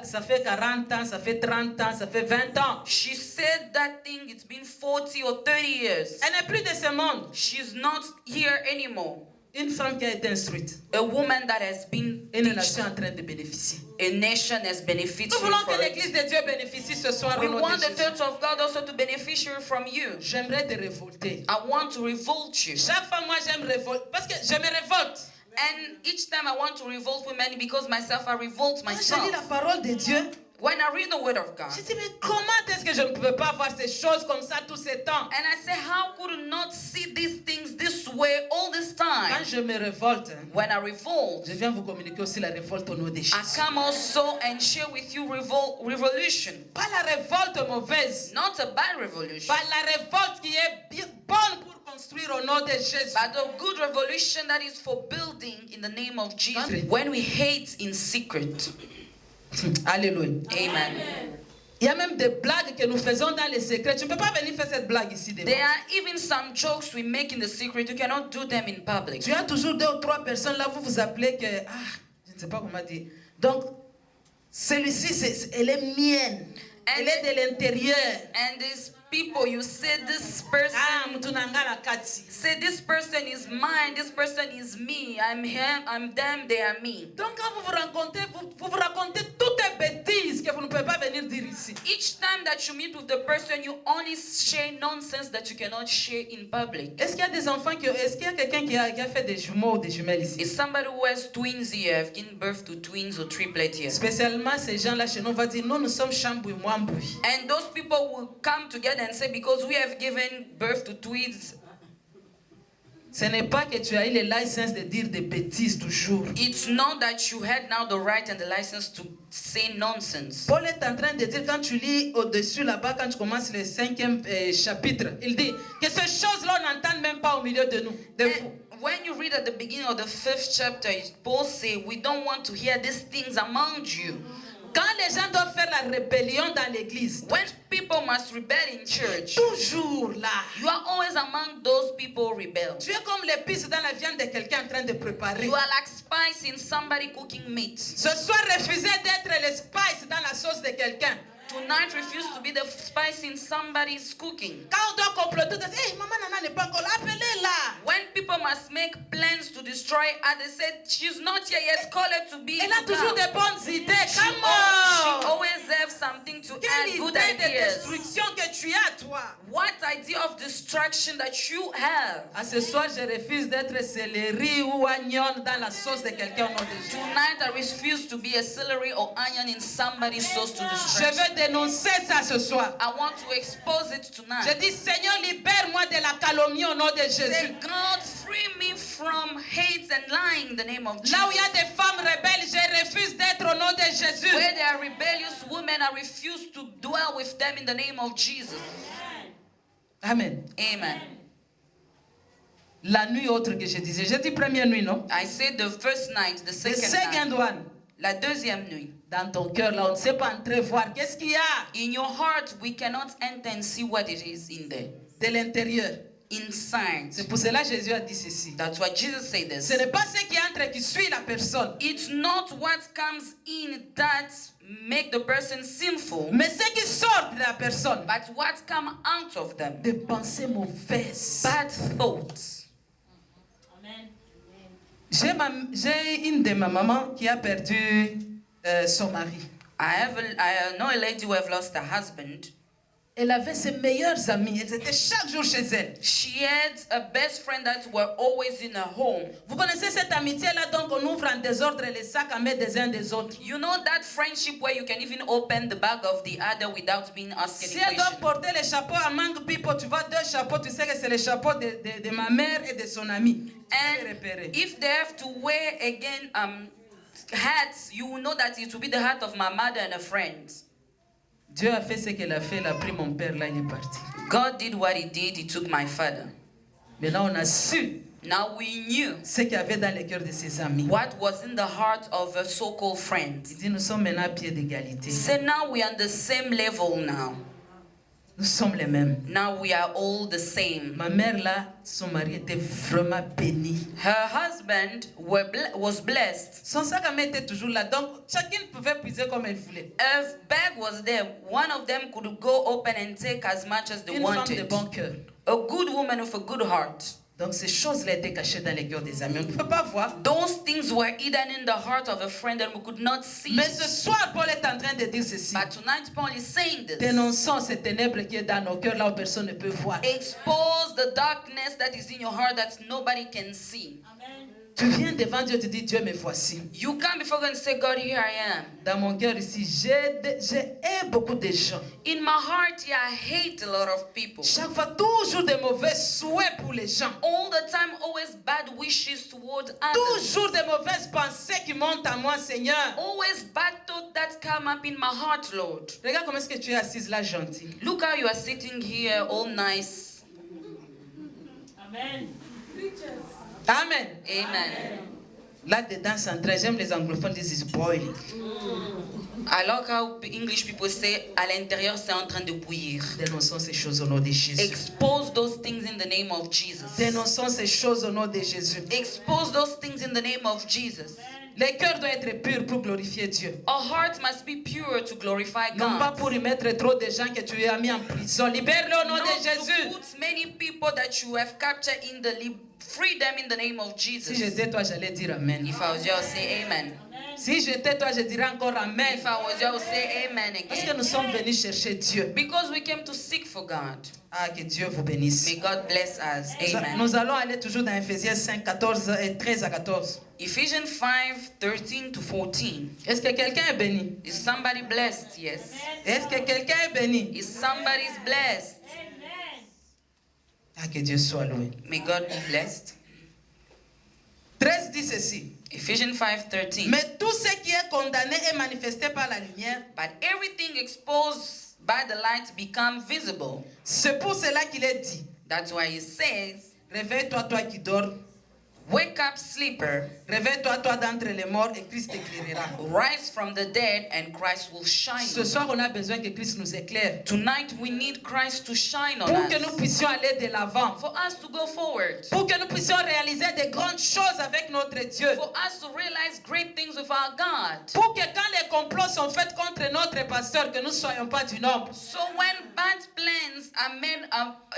S4: ça fait 40 ans, ça fait 30 ans, ça fait 20 ans.
S2: She said that thing, it's been 40 or 30 years.
S4: Elle n'est plus de ce monde.
S2: She's not here anymore.
S4: Une femme qui a été instruite.
S2: A woman that has been
S4: Une
S2: taught.
S4: nation en train de bénéficier.
S2: A nation has benefited
S4: Nous voulons que
S2: from
S4: l'église
S2: it.
S4: de Dieu bénéficie ce soir
S2: We
S4: au nom
S2: want
S4: de
S2: the
S4: Jésus.
S2: church of God also to benefit from you.
S4: J'aimerais te révolter.
S2: I want to revolt you.
S4: Chaque fois, moi, j'aime révolter. Parce que je me révolte.
S2: And each time I want to revolt women because myself, I revolt
S4: Quand je
S2: myself.
S4: lis la parole de Dieu,
S2: When I read the word of God,
S4: je dis, mais comment est-ce que je ne pouvais pas voir ces choses comme ça tout ce temps?
S2: and I say, how could you not see these things this way all this
S4: Quand
S2: time?
S4: je me révolte,
S2: When I revolt,
S4: je viens vous communiquer aussi la révolte au nom de
S2: I
S4: Jésus.
S2: come also and share with you revolution.
S4: Pas la révolte mauvaise,
S2: Not a bad revolution,
S4: pas la révolte qui est bonne pour construire au nom de Jésus.
S2: but a good revolution that is for building in the name of Jesus. When we hate in secret.
S4: Alléluia.
S2: Amen.
S4: Il y a même des blagues que nous faisons dans les secrets. Tu ne peux pas venir faire cette blague ici devant.
S2: There are even some jokes we make in the secret. You cannot do them in public.
S4: Tu as toujours 2 ou 3 personnes là, vous vous appelez que... Ah, je ne sais pas comment dire. Donc, celui-ci, elle est mienne. Elle est de l'intérieur.
S2: And these people, you say this person,
S4: Ah, mutunanga la kati.
S2: say this person is mine, this person is me, I'm him, I'm them, they are me.
S4: Donc, quand vous vous rencontrez, vous vous racontez toutes les bêtises que vous ne pouvez pas venir dire ici.
S2: Each time that you meet with the person, you only share nonsense that you cannot share in public.
S4: Est-ce qu'il y a des enfants est-ce qu'il y a quelqu'un qui a fait des jumeaux ou des jumelles ici?
S2: Is somebody who has twins here, have given birth to twins or triplets here?
S4: Spécialement ces gens-là chez nous, on va dire, nous sommes Chambouy, Mwambouy.
S2: And those people will come together and say, because we have given birth to twins,
S4: Ce n'est pas que tu as eu le license de dire des bêtises toujours.
S2: it's not that you had now the right and the license to say nonsense.
S4: Paul est en train de dire, quand tu lis au-dessus là-bas, quand tu commences le 5e chapitre, il dit que ces choses-là, on n'entend même pas au milieu de nous, de vous.
S2: And when you read at the beginning of the 5th chapter, Paul says, we don't want to hear these things among you.
S4: Quand les gens doivent faire la rébellion dans l'église,
S2: When people must rebel in church,
S4: toujours là,
S2: you are always among those people people rebel.
S4: Tu es comme l'épice dans la viande de quelqu'un en train de préparer.
S2: You are like spice in somebody cooking meat.
S4: Ce soir, refusez d'être le spice dans la sauce de quelqu'un.
S2: Tonight, refuse to be the spice in somebody's cooking.
S4: Quand on doit comploter, on dit, hey, maman Nana n'est pas encore là, appelez-la.
S2: When people must make plans to destroy her, they said, she's not here yet, call her to be.
S4: Elle a
S2: to
S4: toujours
S2: come.
S4: des bonnes idées.
S2: She
S4: Come on.
S2: always have something to add,
S4: Quelle
S2: good
S4: idée de
S2: ideas.
S4: destruction que tu as, toi.
S2: What idea of destruction that you have?
S4: À ce soir, je refuse d'être céleri ou oignon dans la sauce de quelqu'un au nom de Jésus.
S2: Tonight, I refuse to be a celery or onion in somebody's sauce to
S4: Je
S2: destruction.
S4: veux dénoncer ça ce soir.
S2: I want to expose it
S4: Je
S2: tonight.
S4: dis, Seigneur, libère-moi de la calomnie au nom de
S2: Say,
S4: Jésus.
S2: God, free me from hate and lying in the name of Jesus.
S4: Là où il y a des femmes rebelles, je refuse d'être au nom de Jésus.
S2: Where there are rebellious women, I refuse to dwell with them in the name of Jesus.
S4: Amen.
S2: Amen.
S4: La nuit autre que je disais. J'ai dit première nuit, non?
S2: I said the first night, the
S4: The
S2: second
S4: second
S2: night,
S4: one.
S2: la deuxième nuit.
S4: Dans ton cœur, là, on ne sait pas entrevoir. Qu'est-ce qu'il y a
S2: In your heart, we cannot enter and see what it is in there.
S4: de l'intérieur?
S2: Inside.
S4: C'est pour cela que Jésus a dit ceci.
S2: That's why Jesus said
S4: Ce
S2: this.
S4: n'est pas ce qui entre qui suit la personne,
S2: It's not what comes in that make the person sinful,
S4: mais ce qui sort de la personne.
S2: but what come out of them.
S4: Des pensées mauvaises.
S2: Bad thoughts.
S4: J'ai une de ma maman qui a perdu son mari.
S2: I know a lady who have lost her husband.
S4: Elle avait ses meilleures amies. Elles étaient chaque jour chez elle.
S2: She had a best friend that were always in her home.
S4: Vous connaissez cette amitié-là, donc on ouvre en désordre les sacs à main des uns des autres.
S2: You know that friendship where you can even open the bag of the other without being asked
S4: Si
S2: any
S4: elle doit
S2: question.
S4: porter les chapeaux à mangue pipo, tu vois deux chapeaux, tu sais que c'est le chapeau de ma mère et de son amie. Tu peux repérer.
S2: And if they have to wear again hats, you will know that it will be the hat of my mother and a friend.
S4: Dieu a fait ce qu'il a fait, il a pris mon père, là il est parti.
S2: God did what he did, he took my father.
S4: Maintenant on a su
S2: Now we knew
S4: ce qu'il y avait dans le cœur de ses amis.
S2: what was in the heart of a so-called friend.
S4: Il dit, nous sommes maintenant à pied d'égalité.
S2: So now we are on the same level now.
S4: Nous sommes les mêmes.
S2: Now we are all the same.
S4: Ma mère là, son mari était vraiment béni.
S2: Her husband was blessed.
S4: Son sac à main était toujours là, donc chacune pouvait puiser comme elle voulait.
S2: A bag was there. One of them could go open and take as much as they
S4: Une femme de
S2: wanted.
S4: bon cœur.
S2: A good woman with a good heart.
S4: Donc ces choses-là étaient cachées dans les cœurs des amis. On ne peut pas voir.
S2: Those things were hidden in the heart of a friend and we could not see.
S4: Mais ce soir, Paul est en train de dire ceci.
S2: But tonight Paul is saying this.
S4: Dénonçons ces ténèbres qui est dans nos cœurs, là où personne ne peut voir.
S2: Expose the darkness that is in your heart that nobody can see.
S4: Tu viens devant Dieu, tu dis, Dieu me voici.
S2: You come before God and say, God, here I am.
S4: Dans mon cœur ici, j'ai beaucoup de gens.
S2: In my heart here, I hate a lot of people.
S4: Chaque fois, toujours de mauvais souhaits pour les gens.
S2: All the time, always bad wishes toward others.
S4: Toujours de mauvaises pensées qui montent à moi, Seigneur.
S2: Always bad thoughts that come up in my heart, Lord.
S4: Regarde comment est-ce que tu es assise là, gentil.
S2: Look how you are sitting here all nice.
S5: Amen.
S4: Amen.
S2: Amen.
S4: Là-dedans, c'est en train, j'aime les anglophones, this is boiling.
S2: I like how English people say, à l'intérieur, c'est en train de bouillir.
S4: Dénonçons ces choses au nom de Jésus.
S2: Expose those things in the name of Jesus.
S4: Dénonçons ces choses au nom de Jésus.
S2: Expose those things in the name of Jesus.
S4: Le cœur doit être pur pour glorifier Dieu.
S2: Our heart must be pure to glorify
S4: Non pas
S2: God.
S4: pour y mettre trop de gens que tu as mis en prison. Libère-le au nom
S2: Not
S4: de
S2: to
S4: Jésus.
S2: put many people that you have captured in the free them in the name of
S4: Si
S2: Jesus.
S4: j'étais toi, j'allais dire Amen.
S2: If I was you, I would say amen.
S4: Si j'étais toi, je dirais encore Amen.
S2: If I was you, I would say amen
S4: Parce que
S2: again.
S4: nous sommes venus chercher Dieu.
S2: Because we came to seek for God.
S4: Ah, que Dieu vous bénisse.
S2: May God bless us. Amen.
S4: Nous allons aller toujours dans Ephésiens 5, 14 et 13 à 14.
S2: Ephesians 5, 13 to 14.
S4: Est-ce que quelqu'un est béni?
S2: Is somebody blessed? Yes.
S4: Est-ce que quelqu'un est béni?
S2: Is somebody's blessed?
S4: Ah, que Dieu soit loué.
S2: May God be blessed.
S4: 13 dit ceci.
S2: Ephesians 5, 13.
S4: Mais tout ce qui est condamné est manifesté par la lumière.
S2: But everything exposed by the light become visible.
S4: C'est pour cela qu'il est dit.
S2: That's why he says,
S4: Réveille-toi, toi qui dors.
S2: Wake up, sleeper.
S4: Réveille-toi, toi d'entre les morts, et Christ t'éclairera.
S2: Rise from the dead, and Christ will shine.
S4: Ce soir, on a besoin que Christ nous éclaire.
S2: Tonight, we need Christ to shine on
S4: Pour que
S2: us.
S4: nous puissions aller de l'avant.
S2: For us to go forward.
S4: Pour que nous puissions réaliser de grandes choses avec notre Dieu.
S2: For us to realize great things with our God.
S4: Pour que quand les complots sont faits contre notre pasteur, que nous ne soyons pas du nombre.
S2: So when bad plans are made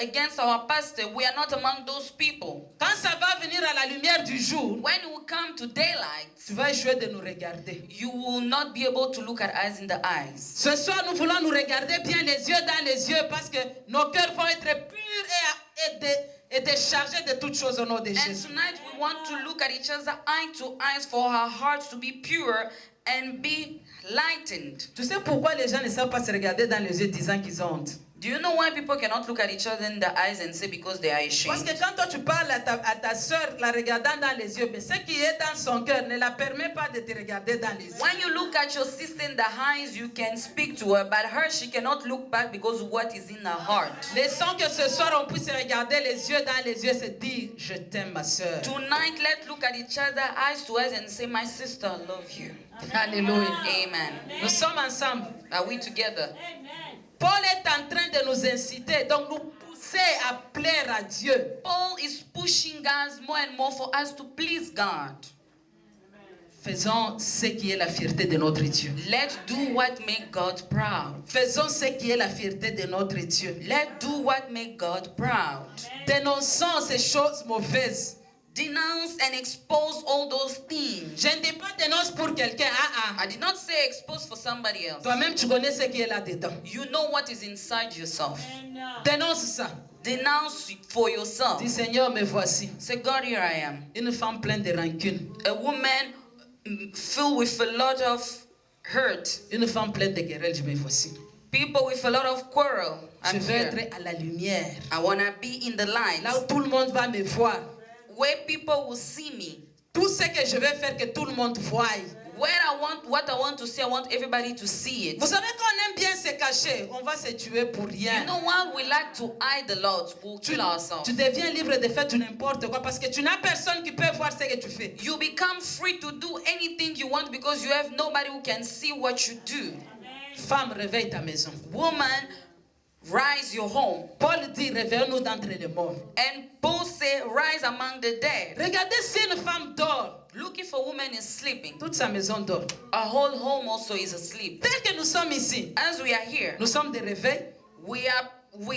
S2: against our pastor, we are not among those people.
S4: Quand ça va venir à la lumière du jour,
S2: When we come to daylight,
S4: tu vas échouer de nous regarder.
S2: you will not be able to look at us in the eyes.
S4: Ce soir, nous voulons nous regarder bien les yeux dans les yeux parce que nos cœurs vont être purs et déchargés de toutes choses au nom de
S2: And
S4: Jésus.
S2: tonight we want to look at each other eye to eyes for our hearts to be pure and be lightened.
S4: Tu sais pourquoi les gens ne savent pas se regarder dans les yeux disant qu'ils ont honte?
S2: Do you know why people cannot look at each other in the eyes and say because they are
S4: Parce que
S2: ashamed?
S4: quand toi tu parles à ta soeur, la regardant dans les yeux, mais ce qui est dans son cœur ne la permet pas de te regarder dans les yeux.
S2: When you look at your sister in the eyes, you can speak to her, but her, she cannot look back because of what is in her heart.
S4: Laissons que ce soir on puisse se regarder les yeux dans les yeux, se dire je t'aime ma soeur.
S2: Tonight, let's look at each other eyes to eyes and say, my sister, I love you.
S4: Alléluia.
S2: Amen.
S4: Nous sommes ensemble.
S2: Are we together?
S4: Paul est en train de nous inciter, donc nous pousser à plaire à Dieu.
S2: Paul is pushing us more and more for us to please God.
S4: Faisons ce qui est la fierté de notre Dieu.
S2: Let's do what make God proud.
S4: Faisons ce qui est la fierté de notre Dieu.
S2: Let's do what make God proud.
S4: Dénonçons ces choses mauvaises.
S2: Denounce and expose all those things.
S4: Je ne dis pas dénonce pour quelqu'un.
S2: I did not say expose for somebody else.
S4: Toi-même, tu connais ce qui est là-dedans.
S2: You know what is inside yourself.
S4: Dénonce ça.
S2: Denounce for yourself.
S4: Dis Seigneur, me voici.
S2: Say, God, here I am.
S4: Une femme pleine de rancune.
S2: A woman filled with a lot of hurt.
S4: Une femme pleine de querelles, je me voici.
S2: People with a lot of quarrel.
S4: Je
S2: I'm
S4: veux
S2: here.
S4: être à la lumière.
S2: I want to be in the light.
S4: Là où tout le monde va me voir.
S2: Where people will see me.
S4: Tout ce que je vais faire, que tout le monde voie.
S2: What I want to see, I want everybody to see it.
S4: Vous savez qu'on aime bien se cacher. On va se tuer pour rien.
S2: You know what? We like to hide a lot. We'll kill ourselves.
S4: Tu deviens libre de faire tout n'importe quoi parce que tu n'as personne qui peut voir ce que tu fais.
S2: You become free to do anything you want because you have nobody who can see what you do.
S4: Femme, réveille ta maison.
S2: Woman, rise your home.
S4: Paul dit, réveillons-nous d'entre les morts.
S2: And Paul said, rise among the dead.
S4: Regardez si une femme dort.
S2: Look, if a woman is sleeping,
S4: Toute sa maison dort.
S2: our whole home also is asleep.
S4: Tel que nous sommes ici,
S2: As we are here,
S4: nous sommes des réveils.
S2: we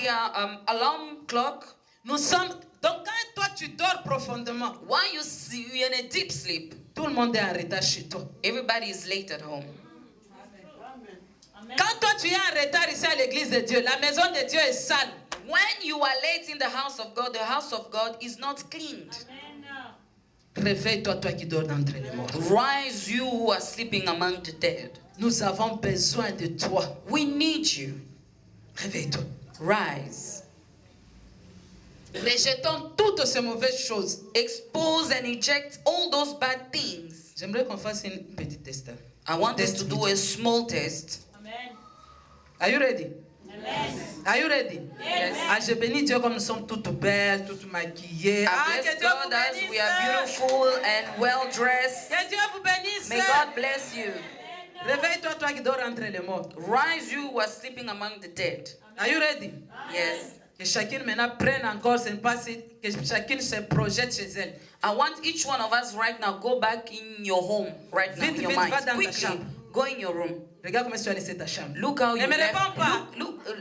S2: are alarm clock.
S4: Nous sommes. Donc quand toi tu dors profondément,
S2: While you're in a deep sleep,
S4: tout le monde est en retard chez toi.
S2: everybody is late at home.
S4: Quand toi tu es en retard ici à l'église de Dieu, la maison de Dieu est sale.
S2: When you are late in the house of God is not cleaned.
S4: Réveille-toi, toi qui dors d'entre les morts.
S2: Rise, you who are sleeping among the dead.
S4: Nous avons besoin de toi.
S2: We need you.
S4: Réveille-toi.
S2: Rise.
S4: Rejetons toutes ces mauvaises choses.
S2: Expose and eject all those bad things.
S4: J'aimerais qu'on fasse une petite test.
S2: I want us to do a small test.
S4: Are you ready? Are you ready?
S2: Yes.
S4: Ah, je bénis Dieu comme nous sommes toutes belles, toutes maquillées.
S2: I
S4: que
S2: bless
S4: Dieu vous
S2: God as we are
S4: bénisse.
S2: beautiful and well dressed.
S4: Que Dieu vous bénisse.
S2: May God bless you.
S4: Réveille-toi, toi qui dors entre les morts.
S2: Rise, you who are sleeping among the dead.
S4: Are you ready?
S2: Yes.
S4: Que chacune maintenant prenne encore ses pas, que chacune se projette chez elle.
S2: I want each one of us right now go back in your home right now
S4: Vite,
S2: in your
S4: vite, va
S2: mind.
S4: dans ta
S2: Quickly,
S4: chambre.
S2: go in your room.
S4: Regarde comment tu as laissé ta chambre.
S2: Look how you
S4: Ne me
S2: left.
S4: réponds pas.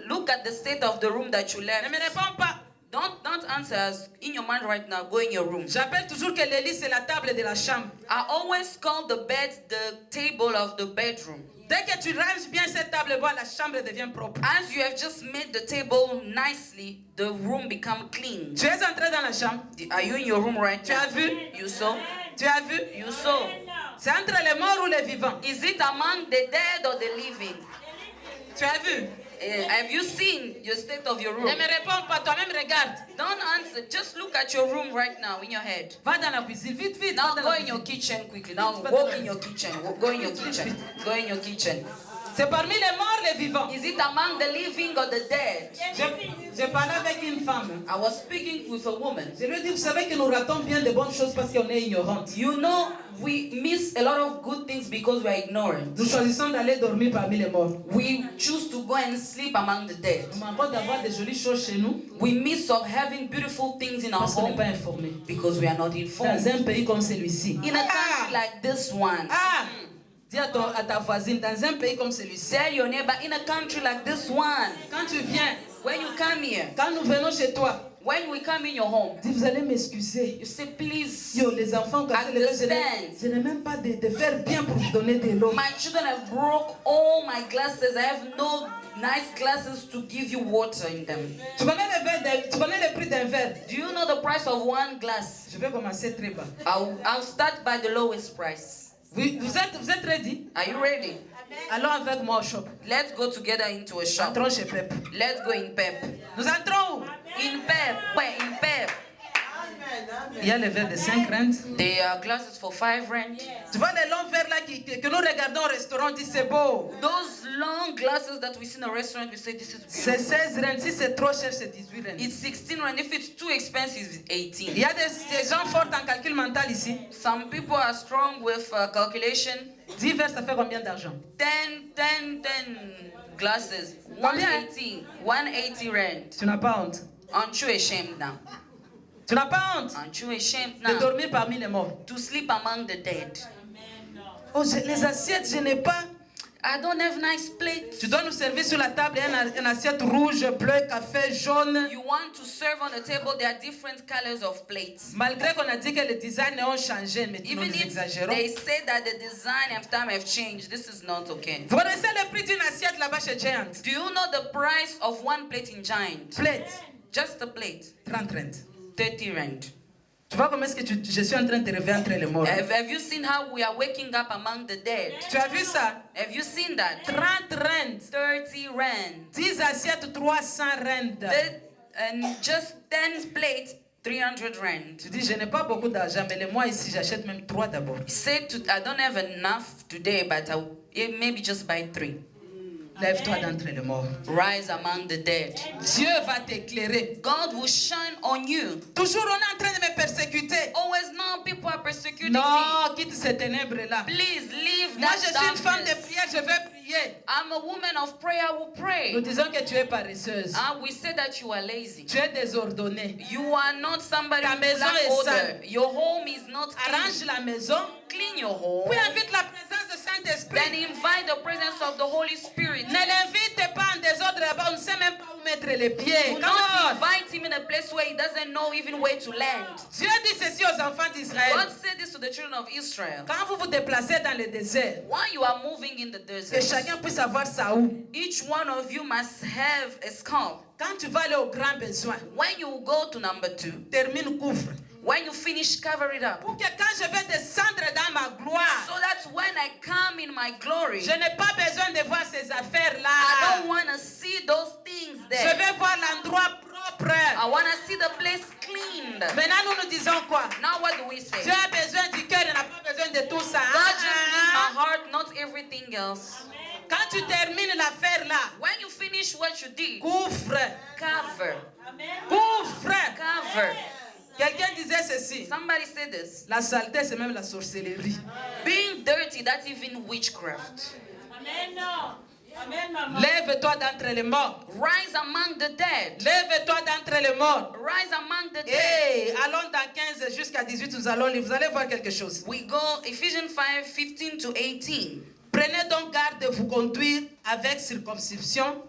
S2: Look at the state of the room that you
S4: Ne
S2: left.
S4: me réponds pas.
S2: Don't answer us. In your mind right now, go in your room.
S4: J'appelle toujours que le lit c'est la table de la chambre.
S2: I always call the bed the table of the bedroom.
S4: Dès que tu ranges bien cette table, voilà, la chambre devient propre.
S2: As you have just made the table nicely, the room become clean.
S4: Tu es entré dans la chambre.
S2: Are you in your room right
S4: Tu
S2: now?
S4: as vu?
S2: You saw?
S4: Tu as vu?
S2: You saw?
S4: C'est entre les morts ou les vivants.
S2: Is it among the dead or the living?
S4: Tu as vu?
S2: Have you seen your state of your room?
S4: Ne me réponds pas, toi-même regarde.
S2: Don't answer. Just look at your room right now in your head.
S4: Va dans la cuisine, vite,
S2: Now
S4: va dans
S2: go
S4: la
S2: in your
S4: cuisine.
S2: kitchen quickly. Now walk in your kitchen. Go in your kitchen. Go in your kitchen.
S4: C'est parmi les morts, les vivants.
S2: Is it among the living or the dead?
S4: Je parlais avec une femme.
S2: I was speaking with a woman.
S4: Je lui ai dit, vous savez que nous ratons bien de bonnes choses parce qu'on est ignorantes.
S2: You know, we miss a lot of good things because we are ignorant.
S4: Nous choisissons d'aller dormir parmi les morts.
S2: We choose to go and sleep among the dead.
S4: Nous manquons d'avoir des jolies choses chez nous
S2: We miss of having beautiful things in our
S4: parce qu'on n'est
S2: home
S4: pas informés.
S2: because we are not
S4: Dans
S2: informed.
S4: un pays comme celui-ci.
S2: In a country like this one,
S4: Dis à ta voisine, dans un pays comme celui-ci,
S2: tell your neighbor, in a country like this one,
S4: quand tu viens,
S2: when you come here,
S4: quand nous venons chez toi,
S2: when we come in your home,
S4: dis, vous allez m'excuser.
S2: you say, please,
S4: Yo, les enfants, cassé les
S2: Understand.
S4: je n'ai même pas de faire bien pour vous donner de l'eau.
S2: my children have broke all my glasses. I have no nice glasses to give you water in them.
S4: Tu connais le prix d'un verre?
S2: Do you know the price of one glass?
S4: Je vais commencer très bas.
S2: I'll start by the lowest price.
S4: Vous êtes ready?
S2: Are you ready?
S4: Allons avec moi au shop.
S2: Let's go together into a shop.
S4: Entrons chez Pep.
S2: Let's go in Pep.
S4: Nous entrons où?
S2: In Pep. Where? In Pep.
S4: Il y a les verres de 5 rentes.
S2: They are glasses for 5 rand.
S4: Tu vois les longs verres là que nous regardons au restaurant, on dit c'est beau.
S2: Those long glasses that we see in a restaurant, we say this is
S4: C'est
S2: beautiful.
S4: 16 rentes. Si c'est trop cher, c'est 18 rentes.
S2: It's 16 rand. If it's too expensive, it's
S4: Il
S2: 18.
S4: y a des gens forts en calcul mental ici.
S2: Some people are strong with calculation.
S4: 10 verres, ça fait combien d'argent?
S2: 10 glasses.
S4: Combien?
S2: 180 rand.
S4: Tu n'as pas honte.
S2: Aren't you ashamed now?
S4: Tu n'as pas honte
S2: Aren't you ashamed
S4: de
S2: now
S4: dormir parmi les morts.
S2: to sleep among the dead?
S4: Oh, les assiettes, je n'ai pas.
S2: I don't have nice plates.
S4: Tu dois nous servir sur la table une assiette rouge, bleue, café, jaune.
S2: You want to serve on the table, there are different colors of plates.
S4: Malgré qu'on a dit que les designs ont changé, mais nous
S2: Even if
S4: exagérons.
S2: they say that the design of time have changed, this is not okay.
S4: Vous connaissez le prix d'une assiette là-bas chez Giant?
S2: Do you know the price of one plate in Giant?
S4: Plate,
S2: Just a plate,
S4: 30 rand.
S2: 30 rand.
S4: Tu vois comment est-ce que je suis en train de te réveiller entre les morts?
S2: Have you seen how we are waking up among the dead?
S4: Tu as vu ça?
S2: Have you seen that?
S4: 30 rand.
S2: 30 rand.
S4: 10 assiettes, 300 rand.
S2: And just 10 plates, 300 rand.
S4: Tu dis, je n'ai pas beaucoup d'argent, mais les mois ici, j'achète même 3 d'abord.
S2: He said, I don't have enough today, but maybe just buy 3.
S4: Lève-toi d'entre les morts.
S2: Rise among the dead.
S4: Dieu va t'éclairer.
S2: God will shine on you.
S4: Toujours on est en train de me persécuter.
S2: Always now people are persecuting me.
S4: Non, quitte ces ténèbres-là.
S2: Please leave
S4: Moi,
S2: that
S4: je suis une femme de
S2: darkness.
S4: prière, je vais prier.
S2: I'm a woman of prayer, I will
S4: Nous
S2: pray.
S4: disons que tu es paresseuse.
S2: We say that you are lazy.
S4: Tu es désordonnée.
S2: You are not somebody
S4: Ta
S2: who
S4: maison
S2: lack
S4: est
S2: order.
S4: sale.
S2: Your home is not
S4: Arrange
S2: clean.
S4: la maison.
S2: Clean your home.
S4: Puis invite la présence du
S2: Then
S4: Saint-Esprit.
S2: invite the presence of the Holy Spirit.
S4: Ne l'invite pas en désordre là-bas. On ne sait même pas où mettre les pieds.
S2: Do
S4: Come
S2: not
S4: on.
S2: invite him in a place where he doesn't know even where to land.
S4: Dieu dit ceci aux enfants d'Israël.
S2: God said this to the children of Israel.
S4: Quand vous vous déplacez dans le désert,
S2: While you are moving in the
S4: que
S2: desert,
S4: chacun puisse avoir sa houe.
S2: each one of you must have a skull.
S4: Quand tu vas aller au grand besoin,
S2: When you go to number 2,
S4: termine, couvre.
S2: when you finish, cover it up.
S4: Pour que quand je vais descendre dans ma gloire,
S2: So that when I come in my glory,
S4: je n'ai pas besoin de voir ces
S2: I
S4: affaires-là.
S2: don't want to see those things
S4: Je
S2: there.
S4: vais voir l'endroit propre.
S2: I want to see the place cleaned.
S4: Maintenant, nous nous disons quoi?
S2: Now what do we say?
S4: Dieu a besoin du cœur, il n'a pas besoin de tout ça.
S2: God just needs my heart, not everything else.
S4: Quand tu termines l'affaire là,
S2: When you finish what you did,
S4: couvre.
S2: cover.
S4: Couvre.
S2: Cover.
S4: Quelqu'un disait ceci.
S2: Somebody said this.
S4: La saleté, c'est même la sorcellerie.
S2: Being dirty, that's even witchcraft.
S4: Lève-toi d'entre les morts.
S2: Rise among the dead.
S4: Lève-toi d'entre les morts.
S2: Rise among the dead.
S4: Hey, allons dans 15 jusqu'à 18, nous allons lire. Vous allez voir quelque chose.
S2: We go Ephesians 5, 15 to 18.
S4: Prenez donc garde de vous conduire avec circonscription,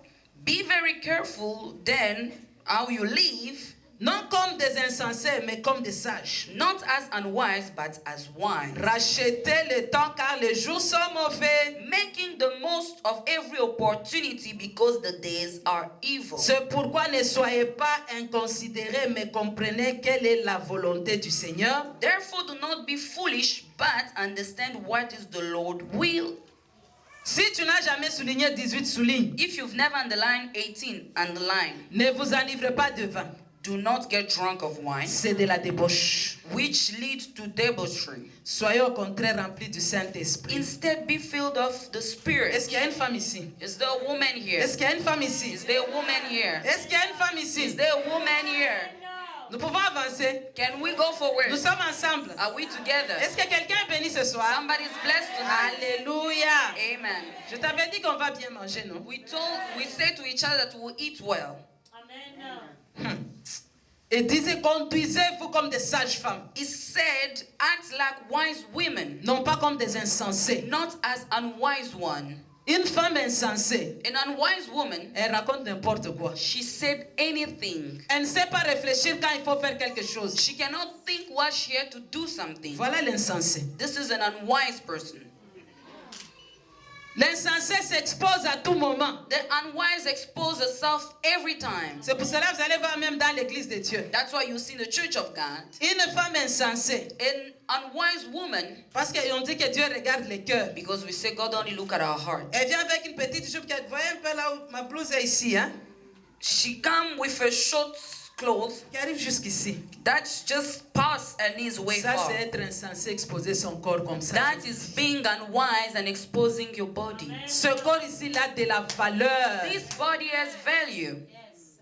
S2: Be very careful then how you live,
S4: non comme des insensés, mais comme des sages.
S2: not as unwise, but as wise.
S4: Rachetez le temps car les jours sont mauvais.
S2: Making the most of every opportunity because the days are evil.
S4: C'est pourquoi ne soyez pas inconsidérés, mais comprenez quelle est la volonté du Seigneur.
S2: Therefore do not be foolish, but understand what is the Lord's will.
S4: Si tu n'as jamais souligné 18, souligne.
S2: If you've never underlined 18, underline.
S4: Ne vous enivrez pas de vin.
S2: Do not get drunk of wine,
S4: c'est de la débauche.
S2: which leads to debauchery.
S4: Soyons au contraire remplis du Saint-Esprit.
S2: Instead, be filled of the Spirit.
S4: Est-ce qu'il y a une femme ici?
S2: Is there a woman here?
S4: Est-ce qu'il y a une femme ici?
S2: Is there a woman here?
S4: Est-ce qu'il y a une femme
S2: Is
S4: ici?
S2: there a woman here?
S4: Nous pouvons avancer.
S2: Can we go forward?
S4: Nous sommes ensemble.
S2: Are we together?
S4: Est-ce que quelqu'un est béni ce soir?
S2: Somebody's blessed tonight.
S4: Alléluia.
S2: Amen.
S4: Je t'avais dit qu'on va bien manger, non?
S2: We say to each other that we'll eat well.
S4: Et disait, conduisez-vous comme des sages femmes,
S2: It said, act like wise women,
S4: non pas comme des insensés.
S2: not as unwise one.
S4: Une femme insensée,
S2: An unwise woman,
S4: elle raconte n'importe quoi.
S2: she said anything.
S4: Elle ne sait pas réfléchir quand il faut faire quelque chose.
S2: She cannot think while she had to do something.
S4: Voilà l'insensé.
S2: This is an unwise person.
S4: L'insensé s'expose à tout moment.
S2: The unwise expose herself every time.
S4: C'est pour cela que vous allez voir même dans l'église de Dieu.
S2: That's why you see in the church of God,
S4: Une femme insensée,
S2: an unwise woman,
S4: parce qu'on dit que Dieu regarde les cœurs.
S2: because we say God only look at our heart.
S4: Elle vient avec une petite jupe, vous voyez un peu là où ma blouse est ici, hein,
S2: She come with her short clothes
S4: qui arrive jusqu'ici.
S2: that's just past her knees way
S4: Ça,
S2: far.
S4: c'est être insensé, exposer son corps comme ça.
S2: That is being unwise and exposing your body.
S4: Ce corps ici, il a de la valeur.
S2: This body has value.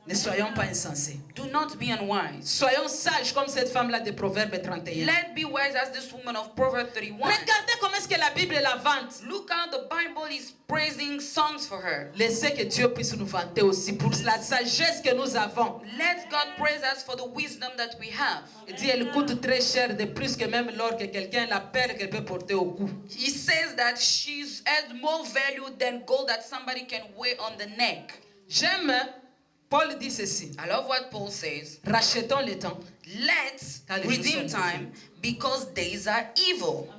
S4: Ne soyons pas insensés.
S2: Do not be unwise.
S4: Soyons sages comme cette femme-là de Proverbe 31.
S2: Let be wise as this woman of Proverbs 31.
S4: Regardez comment est-ce que la Bible la vante.
S2: Look how the Bible is praising songs for her.
S4: Laissez que Dieu puisse nous vanter aussi pour la sagesse que nous avons.
S2: Let God praise us for the wisdom that we have.
S4: Il dit, elle coûte très cher, de plus que même l'or que quelqu'un, la perle qu'elle peut porter au cou.
S2: He says that she's has more value than gold that somebody can wear on the neck.
S4: J'aime, Paul dit ceci.
S2: I love what Paul says.
S4: Rachetons le temps.
S2: Let's
S4: Car les
S2: redeem
S4: jours sont
S2: time because days are evil.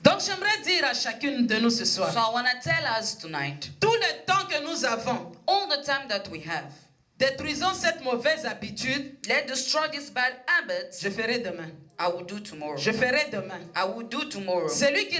S4: Donc j'aimerais dire à chacune de nous ce soir,
S2: So I want to tell us tonight,
S4: tout le temps que nous avons,
S2: all the time that we have,
S4: détruisons cette mauvaise habitude.
S2: let's destroy this bad habit.
S4: Je ferai demain.
S2: I will do tomorrow.
S4: Je ferai demain.
S2: I will do tomorrow.
S4: Celui qui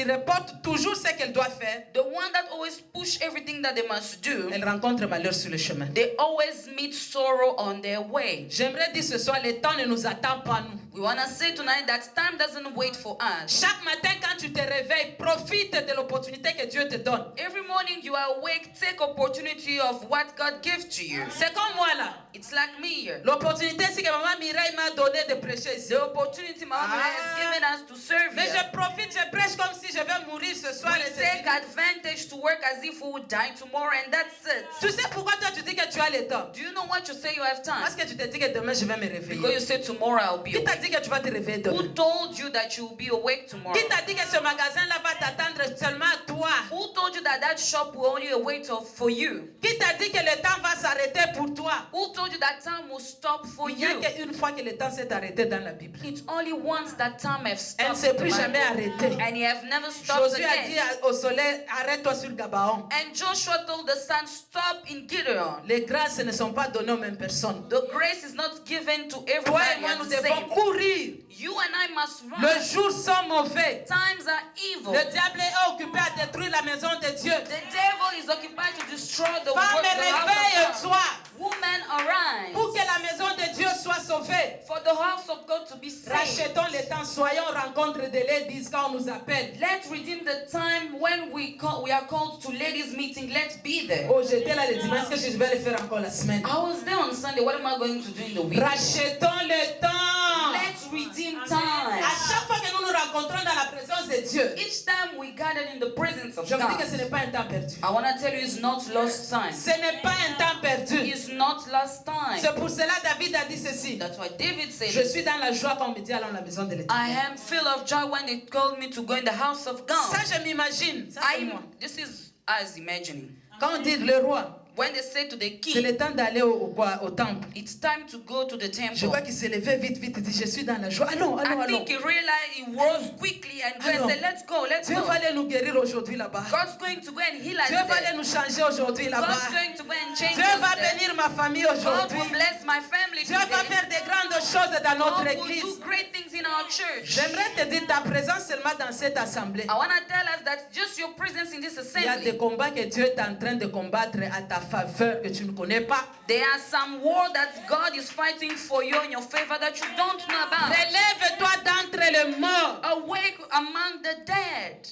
S4: reporte toujours ce qu'elle doit faire,
S2: The one that always push everything that they must do,
S4: elle rencontre malheur sur le chemin.
S2: they always meet sorrow on their way.
S4: J'aimerais dire ce soir, le temps ne nous attend pas nous.
S2: We want to say tonight that time doesn't wait for us.
S4: Chaque matin quand tu te réveilles, profite de l'opportunité que Dieu te donne.
S2: Every morning you are awake, take opportunity of what God gives to you.
S4: C'est comme moi là.
S2: It's like me here.
S4: L'opportunité c'est que maman Mireille m'a donné de prêcher ici.
S2: The opportunity Mama has given us to serve
S4: Mais
S2: here.
S4: je profite, je prêche comme si je vais mourir ce soir.
S2: We
S4: et c'est
S2: take
S4: fini.
S2: advantage to work as if we would die tomorrow, and that's it.
S4: Tu sais pourquoi toi tu dis que tu as le temps?
S2: Do you know what you say you have time?
S4: Parce que tu te dis que demain je vais me
S2: Because
S4: réveiller.
S2: you say tomorrow I'll be
S4: Qui t'a
S2: awake.
S4: dit que tu vas te réveiller demain?
S2: Who told you that you will be awake tomorrow?
S4: Qui t'a dit que ce magasin-là va t'attendre seulement à toi?
S2: Who told you that that shop will only wait for you?
S4: Qui t'a dit que le temps va s'arrêter pour toi?
S2: Who told you that time will stop for
S4: Il n'y a
S2: you?
S4: qu'une fois que le temps s'est arrêté dans la Bible.
S2: It's only once that time has
S4: Elle ne
S2: stopped
S4: s'est
S2: in the
S4: plus jamais
S2: Bible.
S4: arrêtée.
S2: And you have never stopped
S4: Josué a dit
S2: again.
S4: au soleil, arrête-toi sur Gabaon.
S2: And Joshua told the sun, stop in Gideon.
S4: Les grâces ne sont pas données aux mêmes personnes.
S2: The grace is not given to
S4: Toi et
S2: everybody
S4: moi,
S2: at
S4: nous
S2: the
S4: devons
S2: same.
S4: courir.
S2: You and I must run.
S4: Les jours sont mauvais.
S2: Times are evil.
S4: Le diable est occupé à détruire la maison de Dieu.
S2: The devil is occupied to destroy the
S4: Femme,
S2: work the house of
S4: réveille-toi
S2: God. Woman, arise.
S4: pour que la maison de Dieu soit sauvée.
S2: For the house of God to be saved.
S4: Rachetons le temps, soyons rencontre de ladies quand on nous appelle.
S2: Let's redeem the time when we are called to ladies meeting. Let's be there.
S4: Oh, j'étais là le dimanche, que je vais le faire encore la semaine.
S2: I was there on Sunday. What am I going to do in the week?
S4: Rachetons le temps.
S2: Let's redeem
S4: À
S2: time.
S4: chaque fois que nous nous rencontrons dans la présence de Dieu,
S2: Each time we gather in the presence of
S4: je vous dis que
S2: God,
S4: ce n'est pas un temps perdu.
S2: I want to tell you it's not lost time.
S4: Ce n'est pas un temps perdu.
S2: It's not lost time.
S4: C'est pour cela David a dit ceci.
S2: That's why David said,
S4: Je suis dans la joie quand on me dit allons à la maison de
S2: I
S4: l'Éternel.
S2: am full of joy when they called me to go in the house of God.
S4: Ça, je m'imagine. Ça, c'est moi.
S2: This is as imagining.
S4: Quand on dit le roi,
S2: When they say to the
S4: c'est
S2: king,
S4: le temps d'aller au temple.
S2: it's time to go to the
S4: Je
S2: temple.
S4: vois qu'il s'est levé vite, vite. Il dit, je suis dans la joie. Allons, allons,
S2: I
S4: allons.
S2: think he realized he rose quickly and
S4: Allons.
S2: said, let's go, let's
S4: Dieu
S2: go.
S4: va aller nous guérir aujourd'hui là-bas.
S2: God's going to go and heal us
S4: Dieu va aller
S2: there.
S4: nous changer aujourd'hui là-bas.
S2: God's going to go and change
S4: Dieu va
S2: us there.
S4: bénir ma famille
S2: God
S4: aujourd'hui.
S2: will bless my family
S4: Dieu va
S2: today.
S4: faire des grandes choses dans notre
S2: God will do
S4: église.
S2: great things in our church.
S4: J'aimerais te dire ta présence seulement dans cette assemblée.
S2: I want to tell us that just your presence in this
S4: Il y a des
S2: assembly,
S4: combats que Dieu est en train de combattre à ta faveur que tu ne connais pas.
S2: there are some war that God is fighting for you in your favor that you don't know about.
S4: Relève-toi d'entre les morts.
S2: Awake among the dead.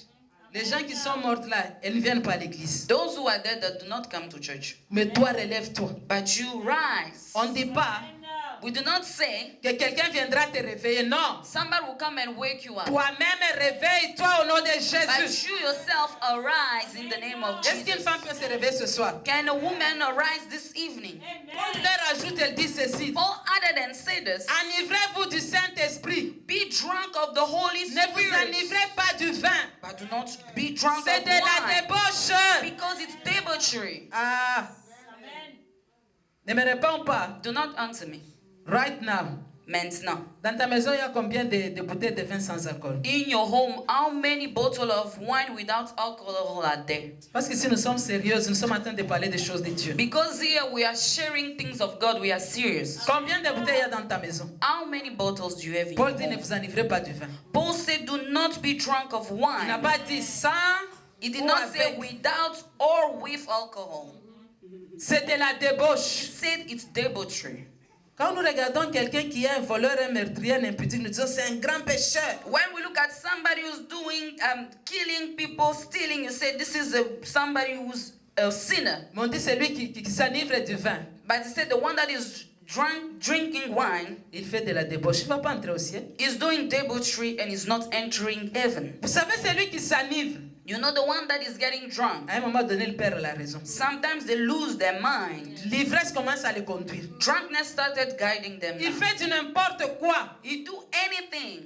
S4: Les gens qui sont morts là, ils ne viennent pas à l'église.
S2: Those who are dead that do not come to church.
S4: Mais toi, relève-toi.
S2: But you rise.
S4: On ne dit pas
S2: We do not say
S4: que quelqu'un viendra te réveiller. Non.
S2: somebody will come and wake you up.
S4: Toi-même, réveille-toi au nom de
S2: But
S4: Jésus.
S2: you yourself arise in the name of
S4: Est-ce qu'une
S2: Jesus.
S4: femme peut se réveiller ce soir?
S2: Can a woman arise this evening?
S4: Paul leur ajoute, elle dit ceci.
S2: Paul added and said this.
S4: Enivrez-vous du Saint-Esprit.
S2: Be drunk of the Holy
S4: Ne vous
S2: Spirit.
S4: enivrez pas du vin.
S2: But do not be drunk
S4: C'est
S2: of
S4: de la
S2: wine.
S4: débauche.
S2: Because it's debauchery.
S4: Ah. Ne me réponds pas.
S2: Do not answer me.
S4: Right now.
S2: Maintenant.
S4: Dans ta maison, il y a combien de bouteilles de vin sans alcool?
S2: In your home, how many bottles of wine without alcohol are there?
S4: Parce que si nous sommes sérieux, nous sommes en train de parler des choses de Dieu.
S2: Because here we are sharing things of God, we are serious.
S4: Combien de bouteilles il y a dans ta maison?
S2: How many bottles do you have in
S4: Paul
S2: your
S4: dit, ne
S2: home?
S4: vous enivrez pas du vin.
S2: Paul said, do not be drunk of
S4: Il n'a
S2: wine.
S4: pas dit sans
S2: He did
S4: ou
S2: not say
S4: avec.
S2: without or with alcohol.
S4: C'est de la
S2: He
S4: débauche.
S2: said it's debauchery.
S4: Quand nous regardons quelqu'un qui est un voleur, un meurtrier, un impudique, nous disons c'est un grand pécheur.
S2: When we look at somebody who's doing killing people, stealing, you say this is somebody who's a sinner.
S4: Mais on dit c'est lui qui s'enivre du vin.
S2: But he said the one that is drinking wine
S4: Il fait de la débauche. Il ne va pas entrer au ciel.
S2: is doing debauchery and is not entering heaven.
S4: Vous savez, c'est lui qui s'enivre.
S2: You know, the one that is getting drunk.
S4: À un moment donné, il perd la raison.
S2: Sometimes they lose their mind.
S4: L'ivresse commence à le conduire.
S2: Drunkenness started guiding them.
S4: Il
S2: now.
S4: fait du n'importe quoi.
S2: You do anything.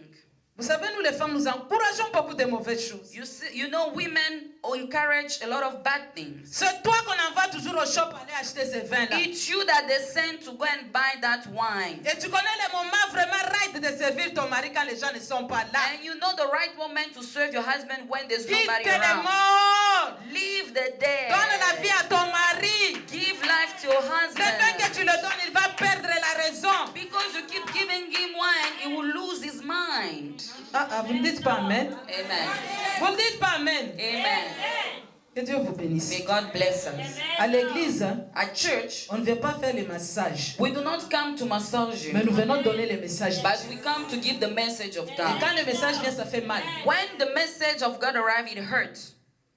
S4: Vous savez, nous les femmes, nous encourageons beaucoup de mauvaises choses.
S2: You know, women encourage a lot of bad things.
S4: C'est toi qu'on envoie toujours au shop aller acheter ces vins-là.
S2: It's you that they send to go and buy that wine.
S4: Et tu connais les moments vraiment right de servir ton mari quand les gens ne sont pas là.
S2: And you know the right moment to serve your husband when there's
S4: Quitte
S2: nobody
S4: les
S2: around.
S4: morts.
S2: Leave the dead.
S4: Donne la vie à ton mari.
S2: Give life to your
S4: Le vin que
S2: husband.
S4: tu le donnes, il va perdre la raison.
S2: Because you keep giving him wine, he will lose his mind.
S4: Vous ne dites pas amen.
S2: Amen.
S4: Vous ne dites pas amen.
S2: Amen.
S4: Que Dieu vous bénisse.
S2: May God bless us.
S4: À l'église,
S2: At church,
S4: on ne veut pas faire les massages.
S2: we do not come to massage
S4: Mais
S2: you,
S4: nous venons donner les messages.
S2: but we come to give the message of
S4: Et
S2: God.
S4: quand le message vient, ça fait mal.
S2: When the message of God arrives, it hurts.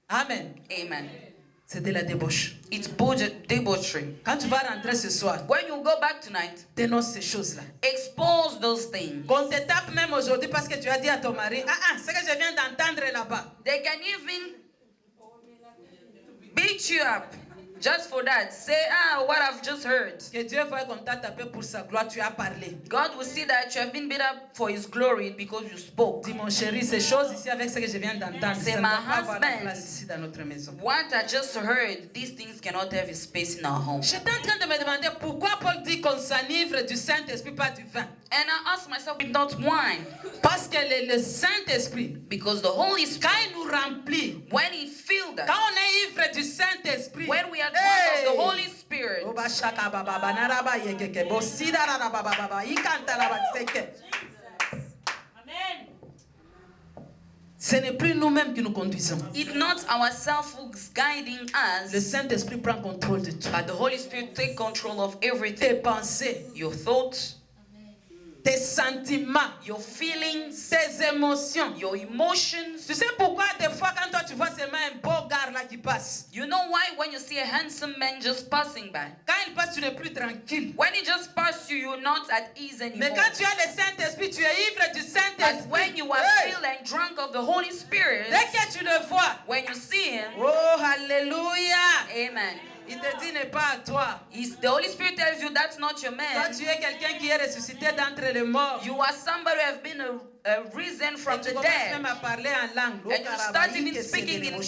S4: Amen.
S2: Amen.
S4: C'est de la débauche.
S2: It's debauchery.
S4: Quand tu vas rentrer ce soir,
S2: When you go back tonight,
S4: dénonce ces choses-là.
S2: expose those things.
S4: Qu'on te tape même aujourd'hui parce que tu as dit à ton mari, ce que je viens d'entendre là-bas.
S2: They can even beat you up just for that. Say, what I've just heard.
S4: Que Dieu voit qu'on t'a tapé pour sa gloire, tu as parlé.
S2: God will see that you have been beat up for His glory because you spoke.
S4: Dis mon chéri, ces choses ici avec ce que je viens d'entendre,
S2: C'est
S4: ça ne
S2: ma
S4: doit pas avoir de
S2: husband.
S4: place ici dans notre maison.
S2: What I just heard, these things cannot have a space in our home.
S4: J'étais en train de me demander pourquoi Paul dit qu'on s'enivre du Saint-Esprit, pas du vin.
S2: And I asked myself, not wine,
S4: Parce que le Saint-Esprit,
S2: because the Holy
S4: quand
S2: Spirit,
S4: il nous remplit,
S2: when He filled
S4: quand
S2: us,
S4: on est ivre du Saint-Esprit,
S2: when we are drunk of the Holy Spirit,
S4: ce n'est plus nous-mêmes qui nous conduisons.
S2: it's not ourselves who's guiding
S4: Le
S2: us,
S4: Saint-Esprit prend contrôle de tout.
S2: but the Holy Spirit take control of everything.
S4: Tes pensées,
S2: Your thoughts,
S4: tes sentiments,
S2: your feelings,
S4: tes émotions.
S2: your emotions.
S4: Tu sais pourquoi des fois quand toi tu vois seulement un beau gars là qui passe,
S2: You know why when you see a handsome man just passing by,
S4: quand il passe tu n'es plus tranquille.
S2: when he just passes you, you're not at ease
S4: Mais
S2: anymore.
S4: quand tu as le Saint-Esprit, tu es ivre du
S2: But
S4: Saint-Esprit.
S2: when you are
S4: Hey!
S2: filled and drunk of the Holy Spirit,
S4: Dès que tu le vois,
S2: when you see him,
S4: oh alléluia,
S2: amen.
S4: il te dit n'est pas à toi.
S2: The Holy Spirit tells you that's not your
S4: Toi
S2: man.
S4: tu es quelqu'un qui est ressuscité d'entre les morts.
S2: You are somebody who has been risen from
S4: Et tu
S2: the
S4: commences même
S2: dead.
S4: à parler en langue.
S2: And you start even speaking in
S4: tongues.